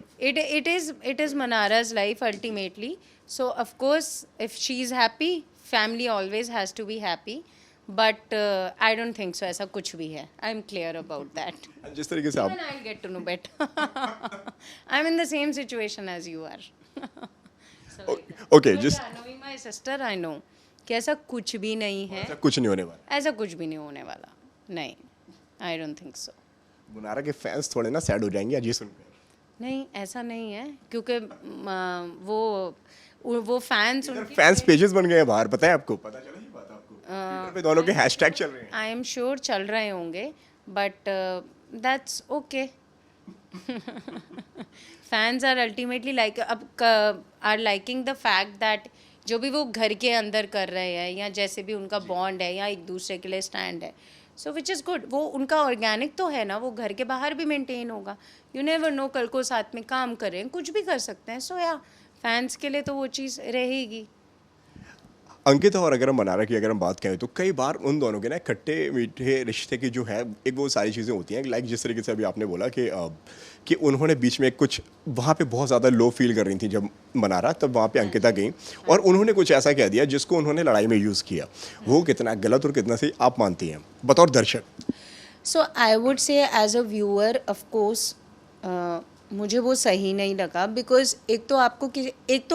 it is Manara's life ultimately. So of course, if she's happy, family always has to be happy. But I don't think so. ऐसा कुछ भी है. I'm clear about that. जिस तरीके से आप Even I'll get to know better. I'm in the same situation as you are. Okay But जिस yeah, knowing my sister, I know कि ऐसा कुछ भी नहीं है. ऐसा कुछ नहीं होने वाला। ऐसा कुछ भी नहीं होने वाला. नहीं, I don't think so. मुनारा के फैंस थोड़े ना सैड हो जाएंगे आज ये सुनकर। नहीं, ऐसा नहीं है क्योंकि वो फैंस उनके फैंस पेजेस बन गए हैं बाहर, पता है आपको? पता चला ये बात आपको? ट्विटर पे दोनों के हैशटैग चल रहे हैं। आई एम श्योर चल रहे होंगे, but that's okay. Fans are ultimately like are liking the fact that जो भी वो घर के अंदर कर रहे हैं या जैसे भी उनका बॉन्ड है या एक दूसरे के लिए स्टैंड है, सो विच इज़ गुड। वो उनका ऑर्गेनिक तो है ना, वो घर के बाहर भी मेंटेन होगा। यू नेवर नो, कल को साथ में काम करें, कुछ भी कर सकते हैं। सो या फैंस के लिए तो वो चीज़ रहेगी। अंकिता और अगर हम मनारा की अगर हम बात करें तो कई बार उन दोनों के ना खट्टे मीठे रिश्ते की जो है एक वो सारी चीज़ें होती हैं, लाइक जिस तरीके से अभी आपने बोला कि उन्होंने बीच में कुछ वहाँ पे बहुत ज़्यादा लो फील कर रही थी जब मनारा, तब वहाँ पे अंकिता गई और उन्होंने कुछ ऐसा कह दिया जिसको उन्होंने लड़ाई में यूज़ किया। वो कितना गलत और कितना सही आप मानती हैं बतौर दर्शक? So I would say as a viewer of course मुझे वो सही नहीं लगा, बिकॉज एक तो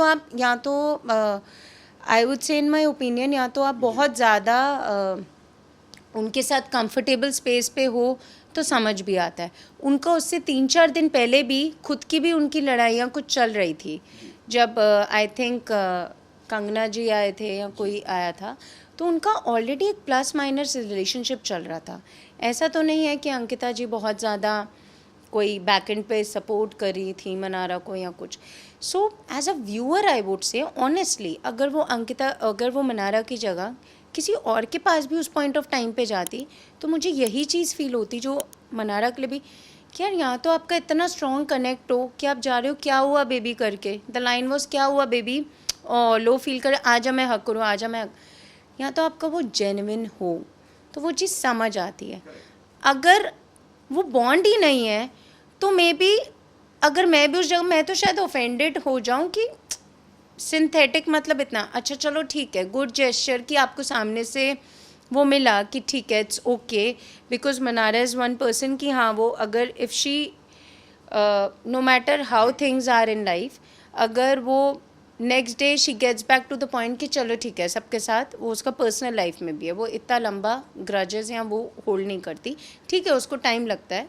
आप या तो आई वुड से इन माई ओपिनियन या तो आप बहुत ज़्यादा उनके साथ कंफर्टेबल स्पेस पे हो तो समझ भी आता है। उनका उससे 3-4 दिन पहले भी खुद की भी उनकी लड़ाइयाँ कुछ चल रही थी। जब आई थिंक कंगना जी आए थे या कोई आया था, तो उनका ऑलरेडी एक प्लस माइनस रिलेशनशिप चल रहा था। ऐसा तो नहीं है कि अंकिता जी बहुत ज़्यादा कोई बैक एंड पे सपोर्ट कर रही थी मनारा को या कुछ। So as a viewer I would say honestly, अगर वो मनारा की जगह किसी और के पास भी उस पॉइंट ऑफ टाइम पे जाती तो मुझे यही चीज़ फील होती जो मनारा के लिए भी, कि यार यहाँ तो आपका इतना स्ट्रॉन्ग कनेक्ट हो कि आप जा रहे हो क्या हुआ बेबी करके, द लाइन वॉज क्या हुआ बेबी, और लो फील कर आजा मैं हक करूँ, आजा मैं हक। यहाँ तो आपका वो जेन्युइन हो तो वो चीज़ समझ आती है। अगर वो बॉन्ड ही नहीं है तो मे बी अगर मैं भी उस जगह, मैं तो शायद ऑफेंडेड हो जाऊं कि सिंथेटिक मतलब इतना अच्छा, चलो ठीक है, गुड जेस्चर कि आपको सामने से वो मिला कि ठीक है it's okay, because Mannara is one person कि हाँ वो अगर if she no matter how things are in life, अगर वो next day she gets back to the point कि चलो ठीक है सबके साथ, वो उसका पर्सनल लाइफ में भी है, वो इतना लंबा ग्रजेस या वो होल्ड नहीं करती। ठीक है उसको टाइम लगता है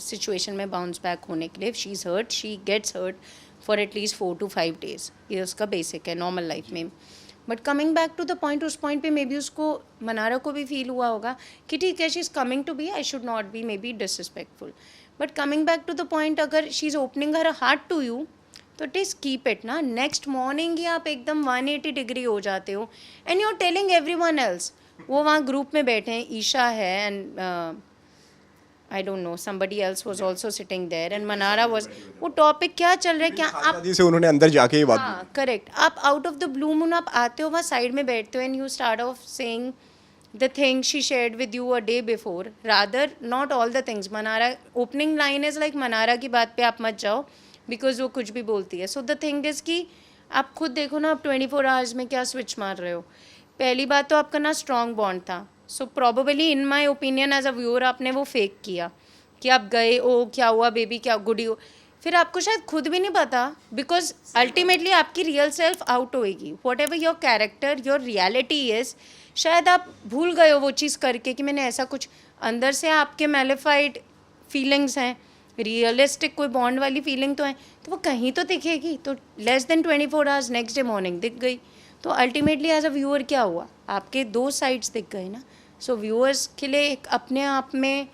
सिचुएशन में बाउंस बैक होने के लिए। She is hurt, she gets hurt for at least 4 to 5 days, ये उसका बेसिक है नॉर्मल लाइफ में। But coming back to the point, उस पॉइंट पे मे बी उसको मनारा को भी फील हुआ होगा कि ठीक है she is coming to be, I should not be maybe disrespectful, but coming back to the point, अगर she is opening her heart to you तो इट इज़ कीप इट ना। नेक्स्ट मॉर्निंग ही आप एकदम 180 degree हो जाते हो and you are telling everyone else. वो वहाँ ग्रुप में बैठे हैं, ईशा है and I don't know, somebody else was also sitting there and Manara was, वो टॉपिक क्या चल रहा है, क्या आप, से उन्होंने अंदर जाके ये बात हाँ करेक्ट, आप out of the blue moon आप आते हो वहाँ साइड में बैठते हो and you start of saying the thing she shared with you a day before, rather not all the things. Mannara opening line is like Mannara की बात पे आप मत जाओ बिकॉज वो कुछ भी बोलती है। सो द थिंग इज़ कि आप खुद देखो ना, आप 24 आवर्स में क्या स्विच मार रहे हो। पहली बात तो आपका ना स्ट्रॉन्ग बॉन्ड था, so probably in my opinion as a viewer आपने वो फेक किया कि आप गए, ओ क्या हुआ बेबी, क्या गुडी हो, फिर आपको शायद खुद भी नहीं पता, बिकॉज अल्टीमेटली आपकी रियल सेल्फ आउट होएगी। What ever your character your reality is, शायद आप भूल गए हो वो चीज़ करके कि मैंने ऐसा कुछ, अंदर से आपके मैलिफाइड फीलिंग्स हैं, रियलिस्टिक कोई बॉन्ड वाली फीलिंग तो है, तो वो कहीं तो दिखेगी। तो less than 24 hours next day morning दिख गई, तो अल्टीमेटली एज अ व्यूअर क्या हुआ, आपके 2 साइड्स दिख गए ना। सो व्यूअर्स के लिए एक अपने आप में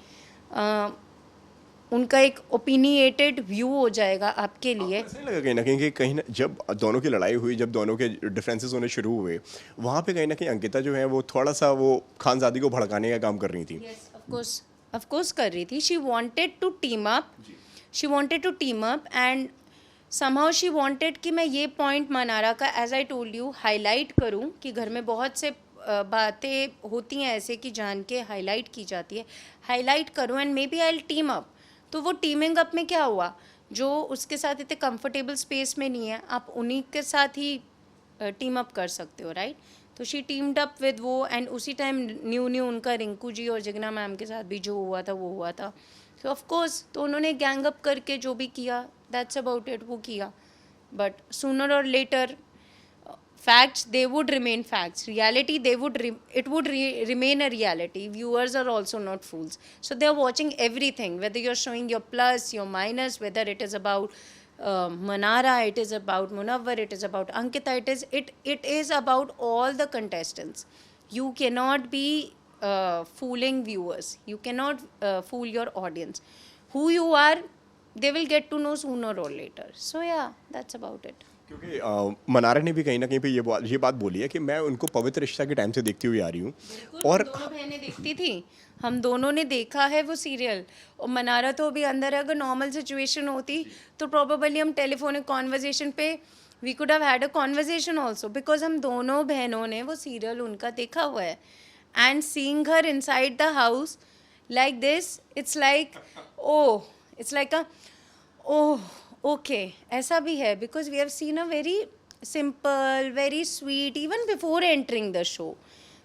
उनका एक ओपिनिएटेड व्यू हो जाएगा आपके लिए। ऐसा नहीं लगा कहीं कि कहीं ना जब दोनों की लड़ाई हुई, जब दोनों के डिफरेंसेस होने शुरू हुए, वहाँ पे कहीं ना कहीं अंकिता जो है वो थोड़ा सा वो खानजादी को भड़काने का काम कर रही थी? ऑफ कोर्स कर रही थी। She wanted to team up, she wanted to team up and somehow she wanted कि मैं ये पॉइंट मनारा का, as I told you, highlight करूं कि घर में बहुत से बातें होती हैं ऐसे कि जान के हाईलाइट की जाती है, हाईलाइट करूं and maybe I will team up. तो वो टीमिंग अप में क्या हुआ, जो उसके साथ इतने कंफर्टेबल स्पेस में नहीं है, आप उन्हीं के साथ ही टीम अप कर सकते हो, राइट? तो शी टीम्ड अप विद वो, एंड उसी टाइम न्यू न्यू उनका रिंकू जी और जिग्ना मैम के साथ भी जो हुआ था वो हुआ था। तो ऑफ कोर्स तो उन्होंने गैंग अप करके जो भी किया, दैट्स अबाउट इट, वो किया। बट सूनर और letter facts, they would remain facts. Reality, it would remain a reality. Viewers are also not fools, so they are watching everything, whether you're showing your plus, your minus, whether it is about Manara, it is about Munawwar, it is about Ankita, it is about all the contestants. You cannot be fooling viewers, you cannot fool your audience. Who you are, they will get to know sooner or later. So yeah, that's about it. क्योंकि मनारा ने भी कहीं ना कहीं पे ये बात बोली है कि मैं उनको पवित्र रिश्ता के टाइम से देखती हुई आ रही हूँ, और हम दोनों बहनें देखती थी, हम दोनों ने देखा है वो सीरियल। और मनारा तो अभी अंदर है, अगर नॉर्मल सिचुएशन होती तो प्रोबेबली हम टेलीफोनिक कॉन्वर्जेशन पे we could have had a conversation also, because हम दोनों बहनों ने वो सीरियल उनका देखा हुआ है। And seeing her inside the house like this, it's like oh, it's like a oh okay, ऐसा भी है, because we have seen a very simple, very sweet even before entering the show.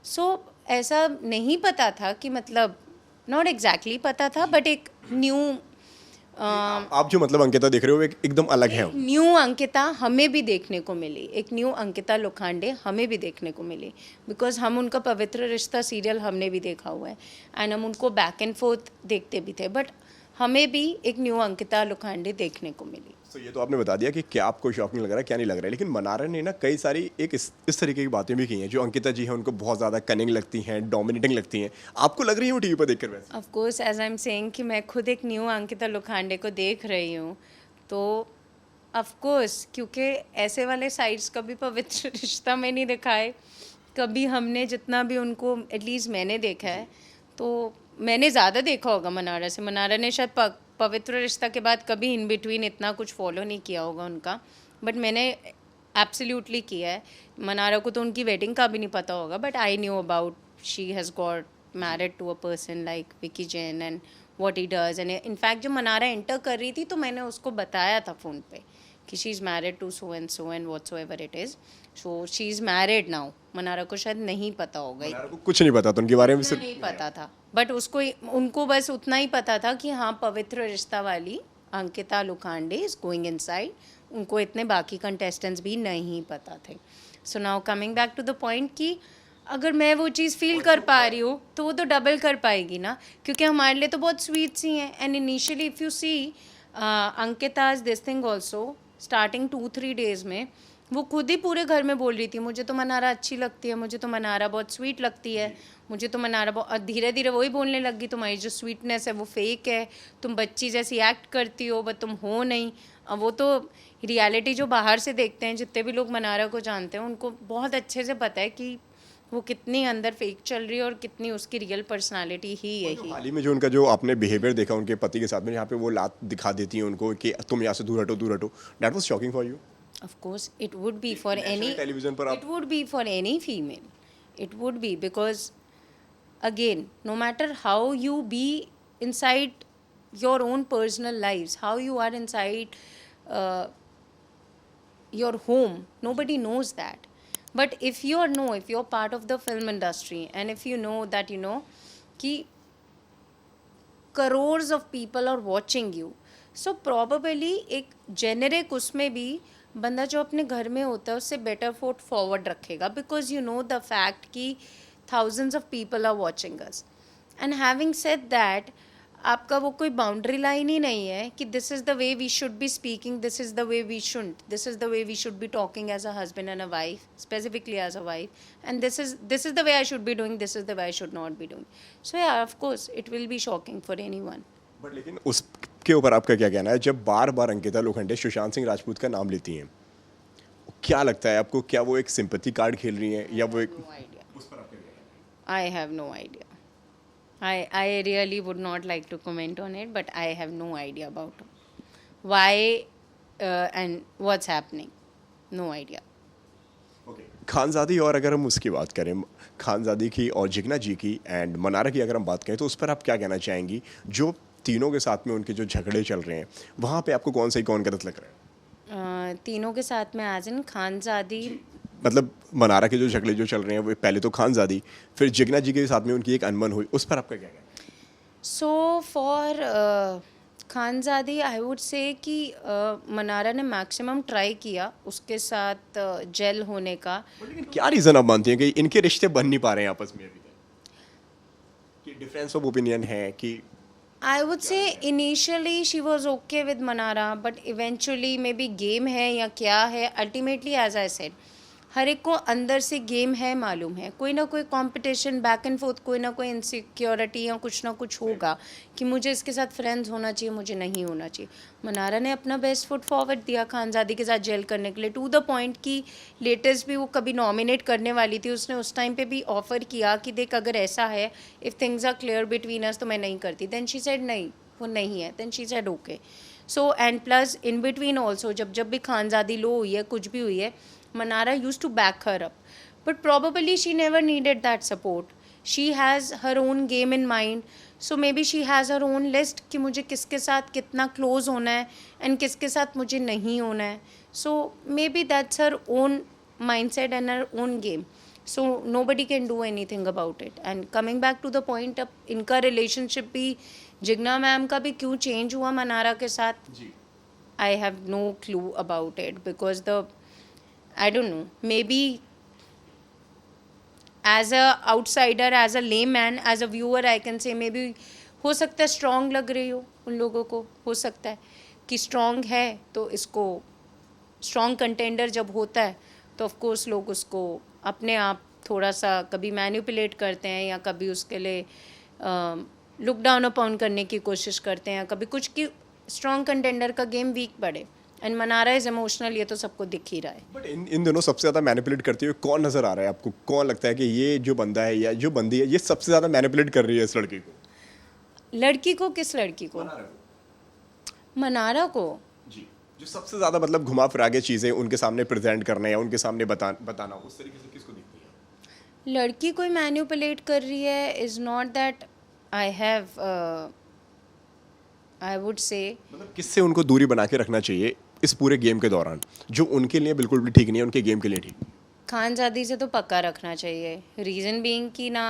So ऐसा नहीं पता था कि, मतलब not exactly पता था, बट एक न्यू आप जो मतलब अंकिता देख रहे हो एकदम अलग है। न्यू अंकिता हमें भी देखने को मिली, एक न्यू अंकिता लोखंडे हमें भी देखने को मिली, बिकॉज हम उनका पवित्र रिश्ता सीरियल हमने भी देखा हुआ है एंड हम उनको बैक एंड फोर्थ देखते भी थे, बट हमें भी एक न्यू अंकिता लोखंडे देखने को मिली। तो ये तो आपने बता दिया कि क्या आपको शॉकिंग लग रहा है, क्या नहीं लग रहा है, लेकिन मनारा ने ना कई सारी एक इस तरीके की बातें भी की हैं जो अंकिता जी हैं उनको बहुत ज़्यादा कनिंग लगती हैं, डोमिनेटिंग लगती हैं। आपको लग रही है वो टीवी पर देखकर? वैसे of course, as I am saying कि मैं खुद एक न्यू अंकिता लोखंडे को देख रही हूँ, तो ऑफ कोर्स, क्योंकि ऐसे वाले साइड्स कभी पवित्र रिश्ता में नहीं दिखाए, कभी हमने जितना भी उनको एटलीस्ट मैंने देखा है, तो मैंने ज़्यादा देखा होगा मनारा से। मनारा ने शायद पवित्र रिश्ता के बाद कभी इन बिटवीन इतना कुछ फॉलो नहीं किया होगा उनका, बट मैंने एब्सोल्युटली किया है। मनारा को तो उनकी वेडिंग का भी नहीं पता होगा, but I knew about she has got married to a person like Vicky Jain and what he does. And in fact जब मनारा एंटर कर रही थी तो मैंने उसको बताया था फ़ोन पे कि she is married to so and whatsoever it is, so she is married now. Mannara को शायद नहीं पता होगा, मनारा को कुछ नहीं पता था उनके बारे में, सिर्फ नहीं पता था, बट उनको बस उतना ही पता था कि हाँ पवित्र रिश्ता वाली Ankita Lokhande is going inside. उनको इतने बाकी कंटेस्टेंट्स भी नहीं पता थे। So now coming back to the point कि अगर मैं वो चीज़ फील कर पा रही हूँ तो वो तो डबल कर पाएगी ना, क्योंकि हमारे लिए तो बहुत स्वीट सी हैं। And initially if you see Ankita's this thing also, starting 2-3 days में वो खुद ही पूरे घर में बोल रही थी, मुझे तो मनारा अच्छी लगती है, मुझे तो मनारा बहुत स्वीट लगती है, मुझे तो मनारा बहुत। धीरे धीरे वही बोलने लगी, तुम्हारी जो स्वीटनेस है वो फेक है, तुम बच्ची जैसी एक्ट करती हो, बट तुम हो नहीं। अब वो तो रियलिटी जो बाहर से देखते हैं, जितने भी लोग मनारा को जानते हैं, उनको बहुत अच्छे से पता है कि वो कितनी अंदर फेक चल रही है और कितनी उसकी रियल पर्सनालिटी ही यही। हाल ही में जो उनका जो आपने बिहेवियर देखा उनके पति के साथ में, यहाँ पे वो लात दिखा देती हैं उनको कि तुम यहाँ से दूर हटो, दूर हटो, that was shocking for you? Of course, it would be for any television पर it would be for any female. It would be, because again, no matter how you be inside your own personal lives, how you are inside your home, nobody knows that. But if you're part of the film industry, and if you know that कि crores of people are watching you, so probably एक generic उसमें भी बंदा जो अपने घर में होता है उससे बेटर फुट फॉरवर्ड रखेगा, because you know the fact कि thousands of people are watching us. And having said that, आपका वो कोई बाउंड्री लाइन ही नहीं है कि this is the way we should be speaking, this is the way we should, this is the way we should be talking as a husband and a wife, specifically as a wife, and this is the way I should be doing, this is the way I should not be doing. So yeah of course it will be shocking for anyone. But लेकिन उस इसके ऊपर आपका क्या कहना है, जब बार बार अंकिता लोखंडे सुशांत सिंह राजपूत का नाम लेती हैं, क्या लगता है आपको, क्या वो एक सिंपैथी कार्ड खेल रही हैं या वो एक No idea. उस पर आपका क्या कहना I have no idea. I really would not like to comment on it, but I have no idea about why and what's happening. No idea. है? ओके, खानजादी, और अगर हम उसकी बात करें, खानजादी की और जिग्ना जी की एंड मनारा की अगर हम बात करें, तो उस पर आप क्या कहना चाहेंगी? जो तीनों के साथ में उनके जो झगड़े चल रहे हैं, वहाँ पे आपको कौन सही कौन गलत लग रहा है? तीनों के साथ में एज इन खानजादी. मतलब मनारा के जो झगड़े जो चल रहे हैं, वो पहले तो खानजादी, फिर जिग्ना जी के साथ में उनकी एक अनबन हुई, उस पर आपका क्या कहना है? So for Khanzaadi I would say कि मनारा ने मैक्सिमम ट्राई किया उसके साथ जेल होने का. लेकिन क्या रीज़न आप मानती हैं कि इनके रिश्ते बन नहीं पा रहे हैं आपस में अभी तक? कि डिफरेंस ऑफ ओपिनियन है कि I would say initially she was okay with Manara, but eventually maybe game है या क्या है. Ultimately, as I said, हर एक को अंदर से गेम है मालूम है, कोई ना कोई कंपटीशन बैक एंड फोर्थ, कोई ना कोई इनसिक्योरिटी या कुछ ना कुछ होगा कि मुझे इसके साथ फ्रेंड्स होना चाहिए, मुझे नहीं होना चाहिए. मनारा ने अपना बेस्ट फुट फॉरवर्ड दिया खानजादी के साथ जेल करने के लिए, टू द पॉइंट कि लेटेस्ट भी वो कभी नॉमिनेट करने वाली थी, उसने उस टाइम पे भी ऑफर किया कि देख अगर ऐसा है, if things are clear between us तो मैं नहीं करती. देन शी सेड नहीं, वो नहीं है. Then she said okay. So and plus in between also जब भी खानजादी लो हुई है, कुछ भी हुई है, Manara used to back her up, but probably she never needed that support. She has her own game in mind, so maybe she has her own list कि मुझे किसके साथ कितना close होना है and किसके साथ मुझे नहीं होना है. So maybe that's her own mindset and her own game. So nobody can do anything about it. And coming back to the point, अब इनका relationship भी जिग्ना मैम का भी क्यों change हुआ मनारा के साथ, जी, I have no clue about it because I don't know, maybe as a outsider, as a layman, as a viewer, I can say maybe हो सकता है strong लग रही हो उन लोगों को, हो सकता है कि strong है तो इसको strong contender जब होता है तो of course लोग उसको अपने आप थोड़ा सा कभी मैनिपुलेट करते हैं या कभी उसके लिए लुक डाउन अपॉन करने की कोशिश करते हैं, कभी कुछ कि स्ट्रॉन्ग कंटेंडर का गेम वीक पड़े. एंड मनारा इज इमोशनल, ये तो सबको दिख ही रहा है. बट इन दोनों सबसे ज़्यादा मैनिपुलेट करते हुए कौन नज़र आ रहा है आपको? कौन लगता है कि ये जो बंदा है या जो बंदी है, ये सबसे ज़्यादा मैनिपुलेट कर रही है इस लड़की को? लड़की को? किस लड़की को? मनारा को. जी, जो सबसे ज़्यादा मतलब घुमा फिरा के चीज़ें उनके सामने प्रेजेंट करना या उनके सामने बताना, उस तरीके से किसको दिखती है? लड़की कोई मैनिपुलेट कर रही है is not that I have, I would से मतलब किससे उनको दूरी बना के रखना चाहिए इस पूरे गेम के दौरान, जो उनके लिए बिल्कुल भी ठीक नहीं है, उनके गेम के लिए ठीक? खानजादी से तो पक्का रखना चाहिए. रीज़न बीइंग कि ना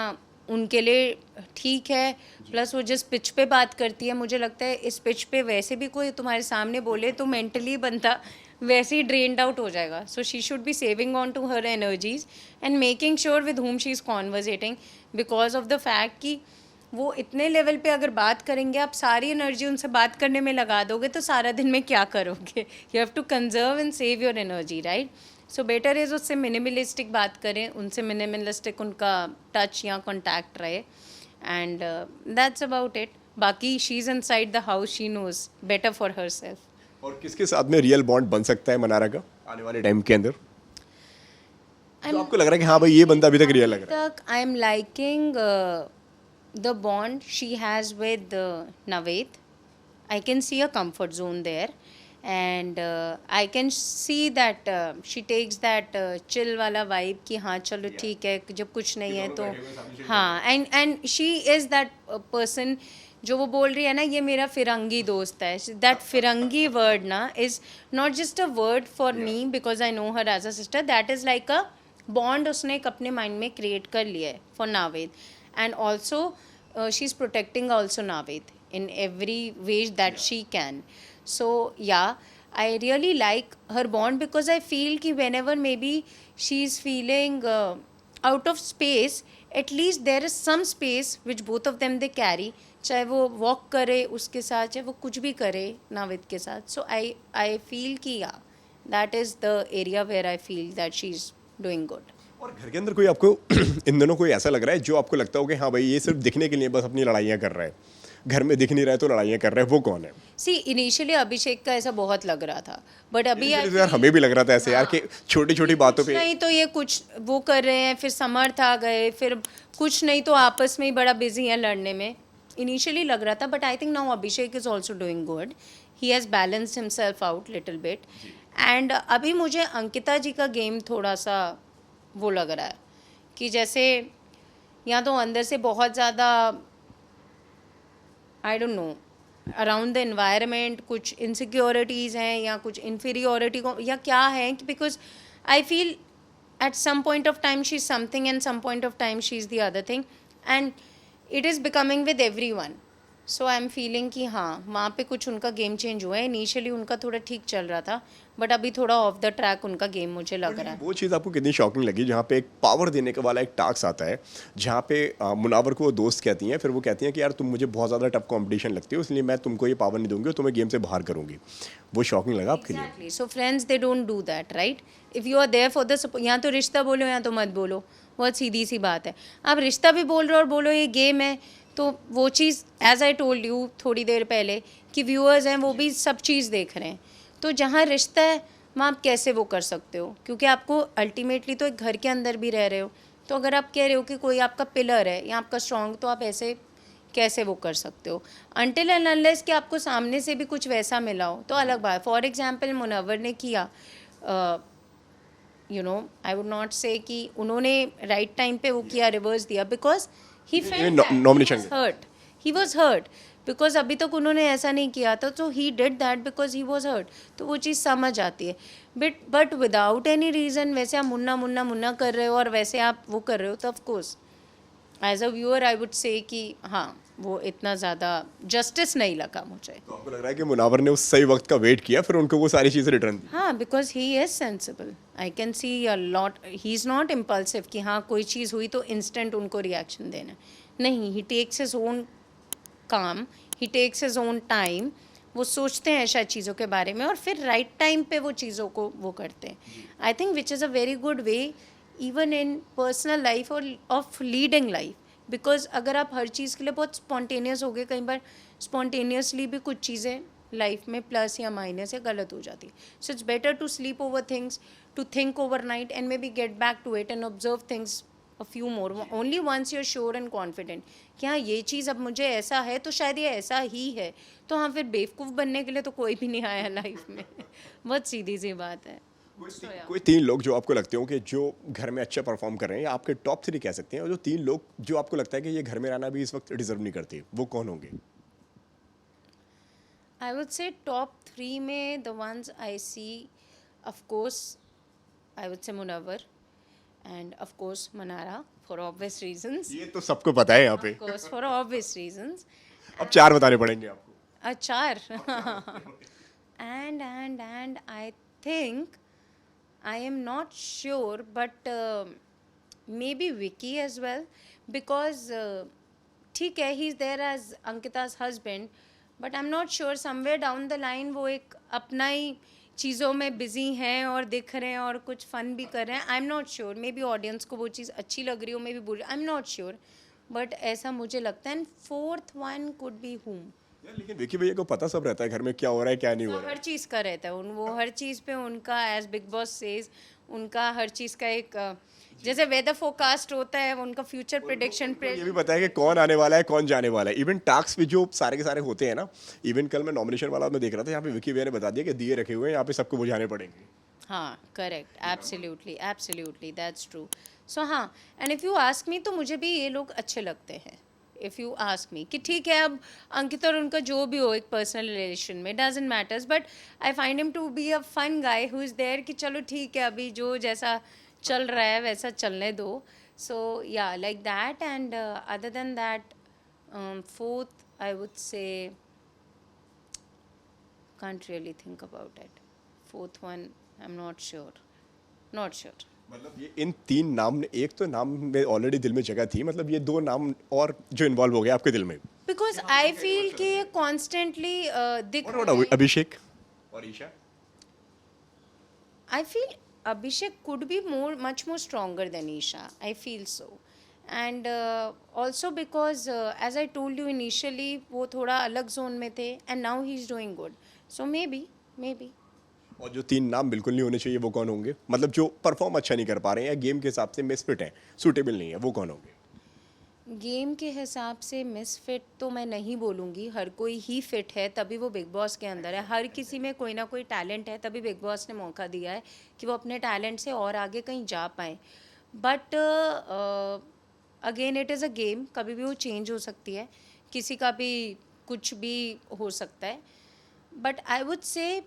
उनके लिए ठीक है, प्लस वो जिस पिच पे बात करती है, मुझे लगता है इस पिच पे वैसे भी कोई तुम्हारे सामने बोले तो मेंटली बनता वैसे ही ड्रेन्ड आउट हो जाएगा. So she should be saving on to her energies and making sure with whom she is conversating, because of the fact कि वो इतने लेवल पे अगर बात करेंगे, आप सारी एनर्जी उनसे बात करने में लगा दोगे तो सारा दिन में क्या करोगे? You have to conserve and save your energy, right? So better is उससे मिनिमलिस्टिक बात करें, उनसे मिनिमलिस्टिक उनका टच या कॉन्टैक्ट रहे, एंड दैट्स अबाउट इट. बाकी she is inside the house, she knows better for herself. और किसके साथ में रियल बॉन्ड बन सकता है मनारा का आने वाले टाइम के अंदर, जो आपको लग रहा है कि हाँ भाई ये बंदा अभी तक रियल लग रहा है? तक I am liking the bond she has with Naved. I can see a comfort zone there, and I can see that she takes that chill वाला vibe कि हाँ चलो ठीक है, जब कुछ नहीं है तो हाँ. and she is that person जो वो बोल रही है ना, ये मेरा फिरंगी दोस्त है. दैट फिरंगी वर्ड ना is not just a word for me because I know her as a sister. That is like a bond उसने एक अपने माइंड में क्रिएट कर लिया है for Naved. And also she's protecting also Naveed in every way that she can. So yeah, I really like her bond because I feel कि whenever maybe she's feeling out of space, at least there is some space which both of them they carry. चाहे वो walk करे उसके साथ, चाहे वो कुछ भी करे नावेद के साथ. So I feel कि yeah, that is the area where I feel that she's doing good. और घर के अंदर कोई आपको इन दोनों कोई ऐसा लग रहा है जो आपको लगता हो कि हाँ भाई ये सिर्फ दिखने के लिए बस अपनी लड़ाइयाँ कर रहा है, घर में दिख नहीं रहा है तो लड़ाइयाँ कर रहे हैं, वो कौन है? सी इनिशियली अभिषेक का ऐसा बहुत लग रहा था, बट अभी Initially तो यार हमें भी लग रहा था ऐसे यार कि छोटी छोटी बातों पे नहीं तो ये कुछ वो कर रहे हैं, फिर समर्थ आ गए, फिर कुछ नहीं तो आपस में ही बड़ा बिजी है लड़ने में। इनिशियली लग रहा था, but I think now Abhishek is also doing good, he has balanced himself out little bit. And अभी मुझे अंकिता जी का गेम थोड़ा सा वो लग रहा है कि जैसे या तो अंदर से बहुत ज़्यादा I don't know around the environment कुछ इनसिक्योरिटीज़ हैं या कुछ इन्फीरियोरिटी को या क्या है, because I feel at some point of time she's something and some point of time she's the other thing, and it is becoming with everyone. So I'm feeling कि हाँ वहाँ पे कुछ उनका गेम चेंज हुआ है। इनिशियली उनका थोड़ा ठीक चल रहा था, बट अभी थोड़ा ऑफ द ट्रैक उनका गेम मुझे लग रहा है। वो चीज़ आपको कितनी शॉकिंग लगी जहाँ पे एक पावर देने का वाला एक टास्क आता है, जहाँ पे मुनावर को वो दोस्त कहती हैं, फिर वो कहती हैं कि यार तुम मुझे बहुत ज़्यादा टफ कंपटीशन लगती हो, इसलिए मैं तुमको ये पावर नहीं दूंगी और तुम्हें गेम से बाहर करूंगी। वो शॉकिंग लगा आपके लिए? Exactly. So friends they don't do that, right? If you are there for the support, या तो रिश्ता बोलो या तो मत बोलो, बहुत सीधी सी बात है। आप रिश्ता भी बोल रहे हो और बोलो ये गेम है, तो वो चीज़ एज आई टोल्ड यू थोड़ी देर पहले कि व्यूअर्स हैं वो भी सब चीज़ देख रहे हैं, तो जहाँ रिश्ता है वहाँ आप कैसे वो कर सकते हो, क्योंकि आपको अल्टीमेटली तो एक घर के अंदर भी रह रहे हो। तो अगर आप कह रहे हो कि कोई आपका पिलर है या आपका स्ट्रॉन्ग, तो आप ऐसे कैसे वो कर सकते हो अनटिल एंड अनलेस कि आपको सामने से भी कुछ वैसा मिला हो, तो अलग बात। फॉर एग्जांपल मुनव्वर ने किया, you know I would not से कि उन्होंने राइट टाइम पे वो किया, रिवर्स दिया, because he nomination he was hurt because अभी तक उन्होंने ऐसा नहीं किया था, तो he did that because he was hurt. तो वो चीज़ समझ आती है, बट विदाउट एनी रीज़न वैसे आप मुन्ना मुन्ना मुन्ना कर रहे हो और वैसे आप वो कर रहे हो, तो of course as a viewer I would say कि हाँ वो इतना ज़्यादा जस्टिस नहीं लगा मुझे। तो आपको लग रहा है कि मुनावर ने उस सही वक्त का वेट किया, फिर उनको वो सारी चीज़ें रिटर्न दी? हाँ, because he is sensible, I can see a lot, he is not impulsive कि हाँ कोई चीज़ हुई तो इंस्टेंट उनको रिएक्शन देना, नहीं, ही टेक्स हिज ओन काम, ही टेक्स हिज ओन टाइम, वो सोचते हैं शायद चीज़ों के बारे में और फिर राइट टाइम पे वो चीज़ों को वो करते हैं। I think which is a very good way even in personal life और ऑफ लीडिंग लाइफ, बिकॉज अगर आप हर चीज़ के लिए बहुत स्पॉन्टेनियस हो गए, कई बार स्पॉन्टेनियसली भी कुछ चीज़ें लाइफ में प्लस या माइनस या गलत हो जाती। So it's better to sleep over things, to think over night and maybe get back to it and observe things a few more, only once you are sure and confident कि हाँ ये चीज़ अब मुझे ऐसा है तो शायद ये ऐसा ही है, तो हाँ फिर बेवकूफ़ बनने के लिए तो कोई भी नहीं आया लाइफ में। बहुत सीधी सी बात है। कोई 3 लोग जो आपको लगते हो कि जो घर में अच्छा परफॉर्म कर रहे हैं, या आपके टॉप 3 कह सकते हैं, और जो 3 लोग जो आपको लगता है कि ये घर में रहना भी इस वक्त डिजर्व नहीं करते, वो कौन होंगे? आई वुड से टॉप 3 में the ones I see, of course I would say Munawar and of course Mannara for obvious reasons, ये तो सबको पता है यहाँ पे। Of course for obvious reasons. अब 4 बताने पड़ेंगे आपको। चार and I think I am not sure, but maybe Vicky as well, because ठीक है he is there as Ankita's husband, but I'm not sure somewhere down the line वो एक अपना ही चीज़ों में बिजी हैं और दिख रहे हैं और कुछ फन भी कर रहे हैं। आई am not sure, may be audience को वो चीज़ अच्छी लग रही हो, मे बी बुरी, आई एम नॉट श्योर, बट ऐसा मुझे लगता है। And fourth one could be whom, यार लेकिन विकी भैया को पता सब रहता है घर में क्या हो रहा है क्या नहीं हो रहा हर चीज़ का रहता है वो हर चीज़ पे उनका, एज बिग बॉस सेज, उनका हर चीज़ का एक जैसे वेदर फोरकास्ट होता है उनका फ्यूचर प्रेडिक्शन है। ये भी पता है कि कौन आने वाला है कौन जाने वाला है। इवन टास्क भी जो सारे के सारे होते हैं ना, इवन कल मैं नॉमिनेशन वाला मैं देख रहा था, यहाँ पे विकी भैया ने बता दिया कि दिए रखे हुए हैं, यहाँ पे सबको बुझाने पड़ेंगे। हाँ correct, absolutely absolutely that's true. So हाँ, and if you ask me तो मुझे भी ये लोग अच्छे लगते हैं। इफ़ यू आस्क मी कि ठीक है अब अंकित और उनका जो भी हो एक पर्सनल रिलेशन में doesn't matters, but I find him to be a fun guy who is there कि चलो ठीक है अभी जो जैसा चल रहा है वैसा चलने दो। सो या like that, and other than that fourth I would से can't really think about it. Fourth one I'm not sure. मतलब ये इन 3 नाम ने, एक तो नाम में ऑलरेडी दिल में जगह थी, मतलब ये 2 नाम और जो इन्वॉल्व हो गए आपके दिल में। Because I feel कि ये constantly दिख रहे हैं। अभिषेक और Isha? I feel Abhishek could be much more stronger than Isha. I feel so. And also because as I told you initially वो थोड़ा अलग जोन में थे and now he is doing good, so maybe और जो 3 नाम बिल्कुल नहीं होने चाहिए वो कौन होंगे? मतलब जो परफॉर्म अच्छा नहीं कर पा रहे हैं या गेम के हिसाब से मिसफिट हैं, सूटेबल नहीं है, वो कौन होंगे? गेम के हिसाब से मिसफिट तो मैं नहीं बोलूँगी, हर कोई ही फिट है तभी वो बिग बॉस के अंदर है। हर किसी में कोई ना कोई टैलेंट है, तभी बिग बॉस ने मौका दिया है कि वो अपने टैलेंट से और आगे कहीं जा पाएँ। But again it is a game, कभी भी वो चेंज हो सकती है, किसी का भी कुछ भी हो सकता है। बट आई वुड से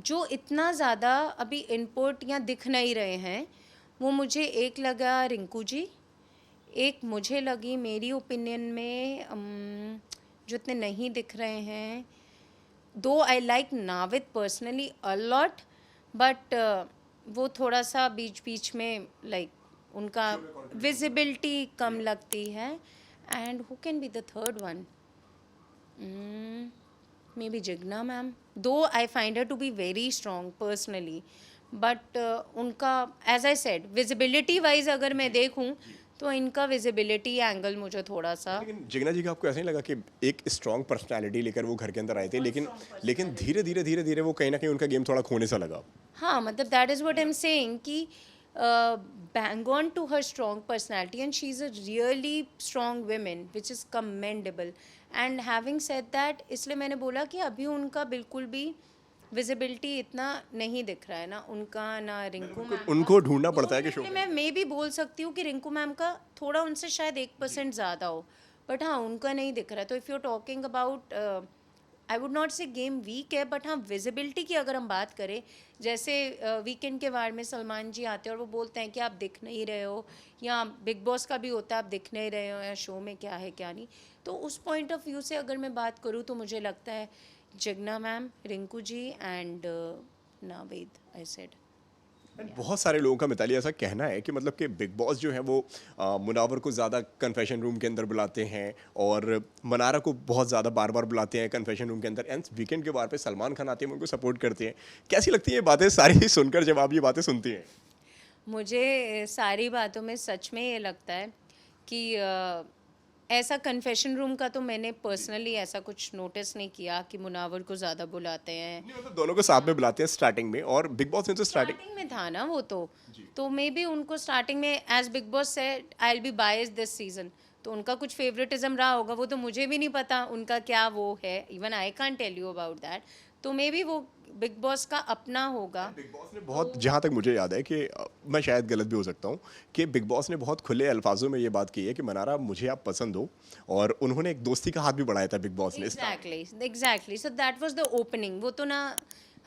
जो इतना ज़्यादा अभी इनपुट या दिख नहीं रहे हैं, वो मुझे एक लगा रिंकू जी, एक मुझे लगी मेरी ओपिनियन में जो इतने नहीं दिख रहे हैं, दो I like Navid personally a lot, but वो थोड़ा सा बीच बीच में उनका विजिबिलिटी कम लगती है। And who can be the third one? Maybe Jigna ma'am, though I find her to be very strong personally, but उनका as I said visibility wise अगर मैं देखूं तो इनका विजिबिलिटी एंगल मुझे थोड़ा सा लेकिन जिग्ना जी का आपको ऐसा नहीं लगा कि एक स्ट्रॉन्ग पर्सनैलिटी लेकर वो घर के अंदर आए थे, लेकिन धीरे धीरे वो कहीं ना कहीं उनका गेम थोड़ा खोने सा लगा? हाँ, मतलब that is what I am saying कि bang on to her strong personality and she's a really strong woman which is commendable. And having said that, इसलिए मैंने बोला कि अभी उनका बिल्कुल भी विजिबिलिटी इतना नहीं दिख रहा है ना उनका, ना रिंकू मैम उनको ढूंढना पड़ता है कि शो मैं मे भी बोल सकती हूँ कि रिंकू मैम का थोड़ा उनसे शायद 1% ज़्यादा हो, बट हाँ उनका नहीं दिख रहा है। तो if you are talking about, I would not say game weak है, बट हाँ विजिबिलिटी की अगर हम बात करें, जैसे वीकेंड के वार में सलमान जी आते हैं और वो बोलते हैं कि आप दिख नहीं रहे हो, या बिग बॉस का भी होता है आप दिख नहीं रहे हो, या शो में क्या है क्या नहीं। तो उस पॉइंट ऑफ व्यू से अगर मैं बात करूँ तो मुझे लगता है Jigna ma'am, Rinku ji and Naved I said. बहुत सारे लोगों का मिताली ऐसा कहना है कि मतलब कि बिग बॉस जो है वो मुनावर को ज़्यादा कन्फेशन रूम के अंदर बुलाते हैं और मनारा को बहुत ज़्यादा बार बार बुलाते हैं कन्फेशन रूम के अंदर, एंड वीकेंड के बार पे सलमान खान आते हैं उनको सपोर्ट करते हैं। कैसी लगती है ये बातें सारी सुनकर जब आप ये बातें सुनती हैं? मुझे सारी बातों में सच में ये लगता है कि ऐसा कन्फेशन रूम का तो मैंने पर्सनली ऐसा कुछ नोटिस नहीं किया कि मुनावर को ज़्यादा बुलाते हैं। नहीं, मतलब दोनों को साथ में बुलाते हैं स्टार्टिंग में, और बिग बॉस ने तो स्टार्टिंग स्टार्टिंग में था ना वो तो मे बी उनको स्टार्टिंग में as Bigg Boss said I will be biased this season, तो उनका कुछ फेवरेटिज्म रहा होगा, वो तो मुझे भी नहीं पता उनका क्या वो है, even I can't tell you about that. तो मे बी वो बिग बॉस का अपना होगा। बिग बॉस ने बहुत, जहाँ तक मुझे याद है कि मैं शायद गलत भी हो सकता हूँ, कि बिग बॉस ने बहुत खुले अल्फाजों में ये बात की है कि मनारा मुझे आप पसंद हो, और उन्होंने एक दोस्ती का हाथ भी बढ़ाया था बिग बॉस ने। Exactly so that was the opening. वो तो ना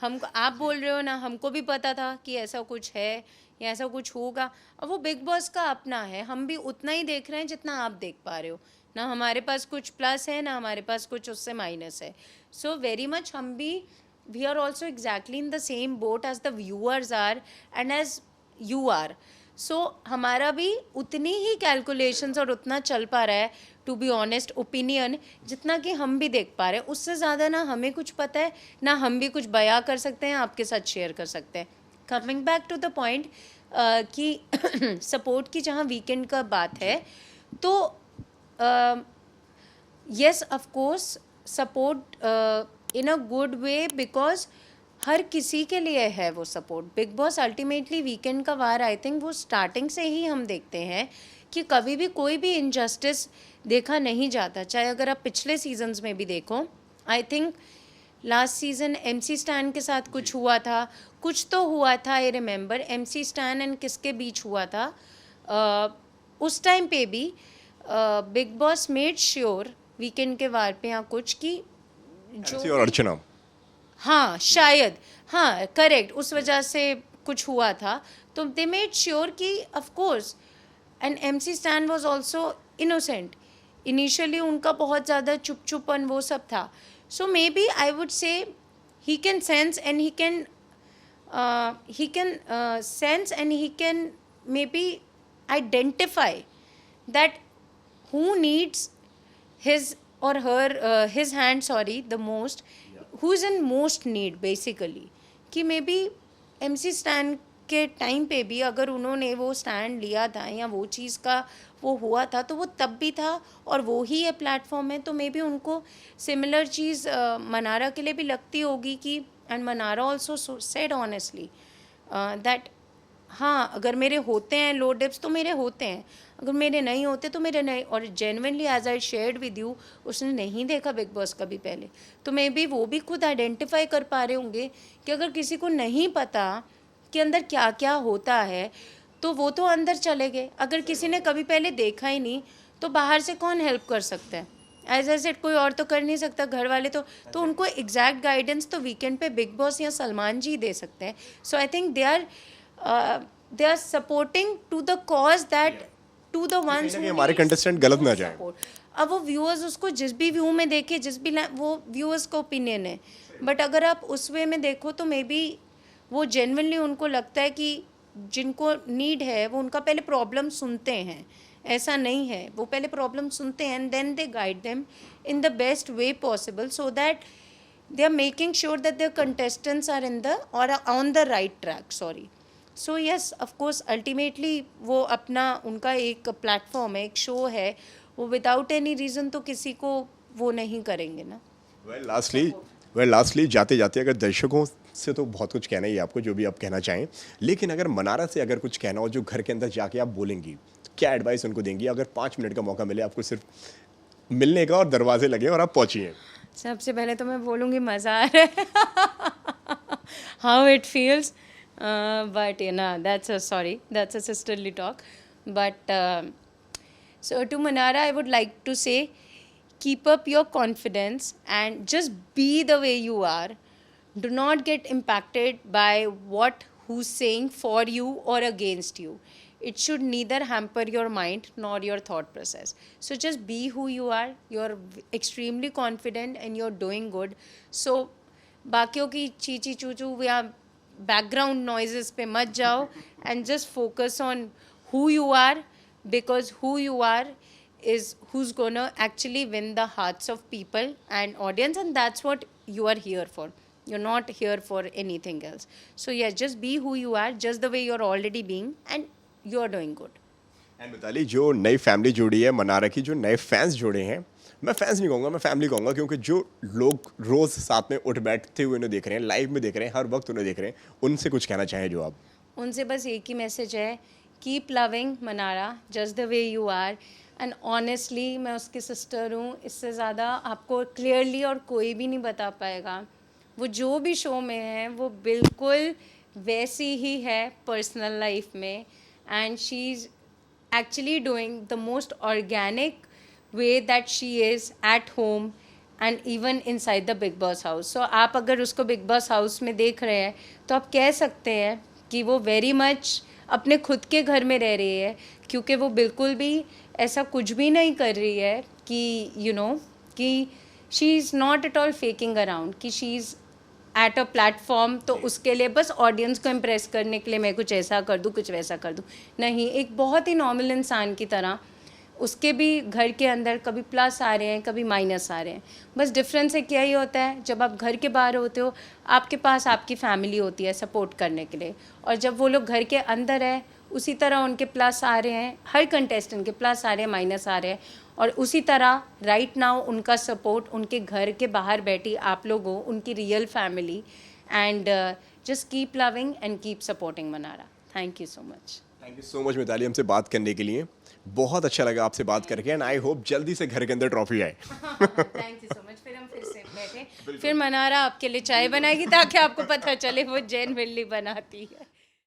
हमको आप बोल रहे हो ना, हमको भी पता था कि ऐसा कुछ है या ऐसा कुछ होगा। अब वो बिग बॉस का अपना है, हम भी उतना ही देख रहे हैं जितना आप देख पा रहे हो ना। हमारे पास कुछ प्लस है ना हमारे पास कुछ उससे माइनस है। सो वेरी मच हम भी we are also exactly in the same boat as the viewers are and as you are. So हमारा भी उतनी ही कैलकुलेशंस और उतना चल पा रहा है, टू बी ऑनेस्ट ओपिनियन, जितना कि हम भी देख पा रहे हैं। उससे ज़्यादा ना हमें कुछ पता है ना हम भी कुछ बयां कर सकते हैं, आपके साथ शेयर कर सकते हैं। Coming back to the point कि सपोर्ट की जहाँ वीकेंड का बात है, तो yes of course support in a good way, because हर किसी के लिए है वो support. Bigg Boss ultimately weekend का वार आई थिंक वो स्टार्टिंग से ही हम देखते हैं कि कभी भी कोई भी इनजस्टिस देखा नहीं जाता। चाहे अगर आप पिछले सीजन्स में भी देखो, I think last season MC stand के साथ कुछ हुआ था, कुछ तो हुआ था, I remember MC stand and किसके बीच हुआ था। उस टाइम पे भी big boss made sure weekend के वार पे यहाँ कुछ की MC और अर्चना, हाँ शायद, हाँ करेक्ट, उस वजह से कुछ हुआ था। तो दे मेड श्योर कि of course, and MC stand was also innocent. Initially उनका बहुत ज़्यादा चुपचुपन वो सब था। सो maybe I would say he can sense and he can sense and he can maybe identify that who needs his or her his hand, sorry, the most, who is in most need basically, कि may be MC stand के time पे भी अगर उन्होंने वो stand लिया था या वो चीज़ का वो हुआ था तो वो तब भी था और वो ही ये प्लेटफॉर्म है, तो मे बी उनको सिमिलर चीज़ मनारा के लिए भी लगती होगी कि and Mannara also said honestly that हाँ, अगर मेरे होते हैं लो डिप्स तो मेरे होते हैं, अगर मेरे नहीं होते तो मेरे नहीं। और genuinely as I shared with you, उसने नहीं देखा बिग बॉस कभी पहले, तो मे बी वो भी खुद आइडेंटिफाई कर पा रहे होंगे कि अगर किसी को नहीं पता कि अंदर क्या क्या होता है तो वो तो अंदर चले गए। अगर किसी ने कभी पहले देखा ही नहीं तो बाहर से कौन हेल्प कर सकता है? एज आई सेड कोई और तो कर नहीं सकता, घर वाले तो उनको एग्जैक्ट गाइडेंस तो वीकेंड पे बिग बॉस या सलमान जी दे सकते हैं। So I think they are supporting to the cause that to the ones who हमारे needs कंटेस्टेंट गलत ना more जाए। support। अब वो व्यूअर्स उसको जिस भी व्यू में देखे, जिस भी वो व्यूअर्स का ओपिनियन है, बट अगर आप उस वे में देखो तो मे बी वो जेन्युइनली उनको लगता है कि जिनको नीड है वो उनका पहले प्रॉब्लम सुनते हैं। ऐसा नहीं है, वो पहले प्रॉब्लम सुनते हैं and then they guide them in the best way possible so that they are making sure that their contestants are in the or are on the right track, sorry। so yes, of course ultimately वो अपना उनका एक platform है, एक show है, वो without any reason तो किसी को वो नहीं करेंगे ना। लास्टली जाते जाते अगर दर्शकों से तो बहुत कुछ कहना ही है आपको, जो भी आप कहना चाहें, लेकिन अगर मनारा से अगर कुछ कहना हो जो घर के अंदर जाके आप बोलेंगी, क्या एडवाइस उनको देंगी? अगर 5 मिनट का मौका मिले आपको सिर्फ मिलने का और दरवाजे लगे और आप पहुंचिए। सबसे पहले तो मैं बोलूँगी मज़ा आ रहा है how it feels, but you know that's a sisterly talk, but so to Manara I would like to say, keep up your confidence and just be the way you are. Do not get impacted by what who's saying for you or against you. It should neither hamper your mind nor your thought process. So just be who you are. You're extremely confident and you're doing good. So बाकियों की चीची चूचू या background noises पे मत जाओ and just focus on who you are, because who you are is who's gonna actually win the hearts of people and audience, and that's what you are here for. You're not here for anything else. So yes, just be who you are, just the way you're already being, and you're doing good. And Mitali, जो नई family जुड़ी है मनारा की, जो नए fans जुड़े हैं, मैं फैंस नहीं कहूँगा, मैं फैमिली कहूँगा, क्योंकि जो लोग रोज़ साथ में उठ बैठते हुए उन्हें देख रहे हैं, लाइव में देख रहे हैं, हर वक्त उन्हें देख रहे हैं, उनसे कुछ कहना चाहें जो आप? उनसे बस एक ही मैसेज है, keep loving Mannara just the way you are. And honestly मैं उसकी सिस्टर हूँ, इससे ज़्यादा आपको क्लियरली और कोई भी नहीं बता पाएगा। वो जो भी शो में है वो बिल्कुल वैसी ही है पर्सनल लाइफ में, and she is actually doing the most organic way that she is at home and even inside the Big Boss house. So आप अगर उसको Big Boss house में देख रहे हैं तो आप कह सकते हैं कि वो very much अपने खुद के घर में रह रही है, क्योंकि वो बिल्कुल भी ऐसा कुछ भी नहीं कर रही है कि you know कि she is not at all faking around, कि she is at a platform तो उसके लिए बस ऑडियंस को इम्प्रेस करने के लिए मैं कुछ ऐसा कर दूँ, कुछ वैसा कर दूँ, नहीं। एक बहुत ही नॉर्मल इंसान की तरह उसके भी घर के अंदर कभी प्लस आ रहे हैं, कभी माइनस आ रहे हैं। बस डिफरेंस है क्या ही होता है, जब आप घर के बाहर होते हो आपके पास आपकी फैमिली होती है सपोर्ट करने के लिए, और जब वो लोग घर के अंदर है उसी तरह उनके प्लस आ रहे हैं, हर कंटेस्टेंट के प्लस आ रहे हैं, माइनस आ रहे हैं, और उसी तरह राइट नाउ उनका सपोर्ट उनके घर के बाहर बैठी आप लोग हो, उनकी real family. And just keep loving and keep supporting Mannara. Thank you so much. Thank you so much Mitali, हमसे बात करने के लिए। बहुत अच्छा लगा आपसे बात करके, एंड आई होप जल्दी से घर के अंदर ट्रॉफी आए। Thank you so much. फिर हम फिर से बैठे, फिर मनारा आपके लिए चाय बनाएगी ताकि आपको पता चले वो जेन्युइनली बनाती है।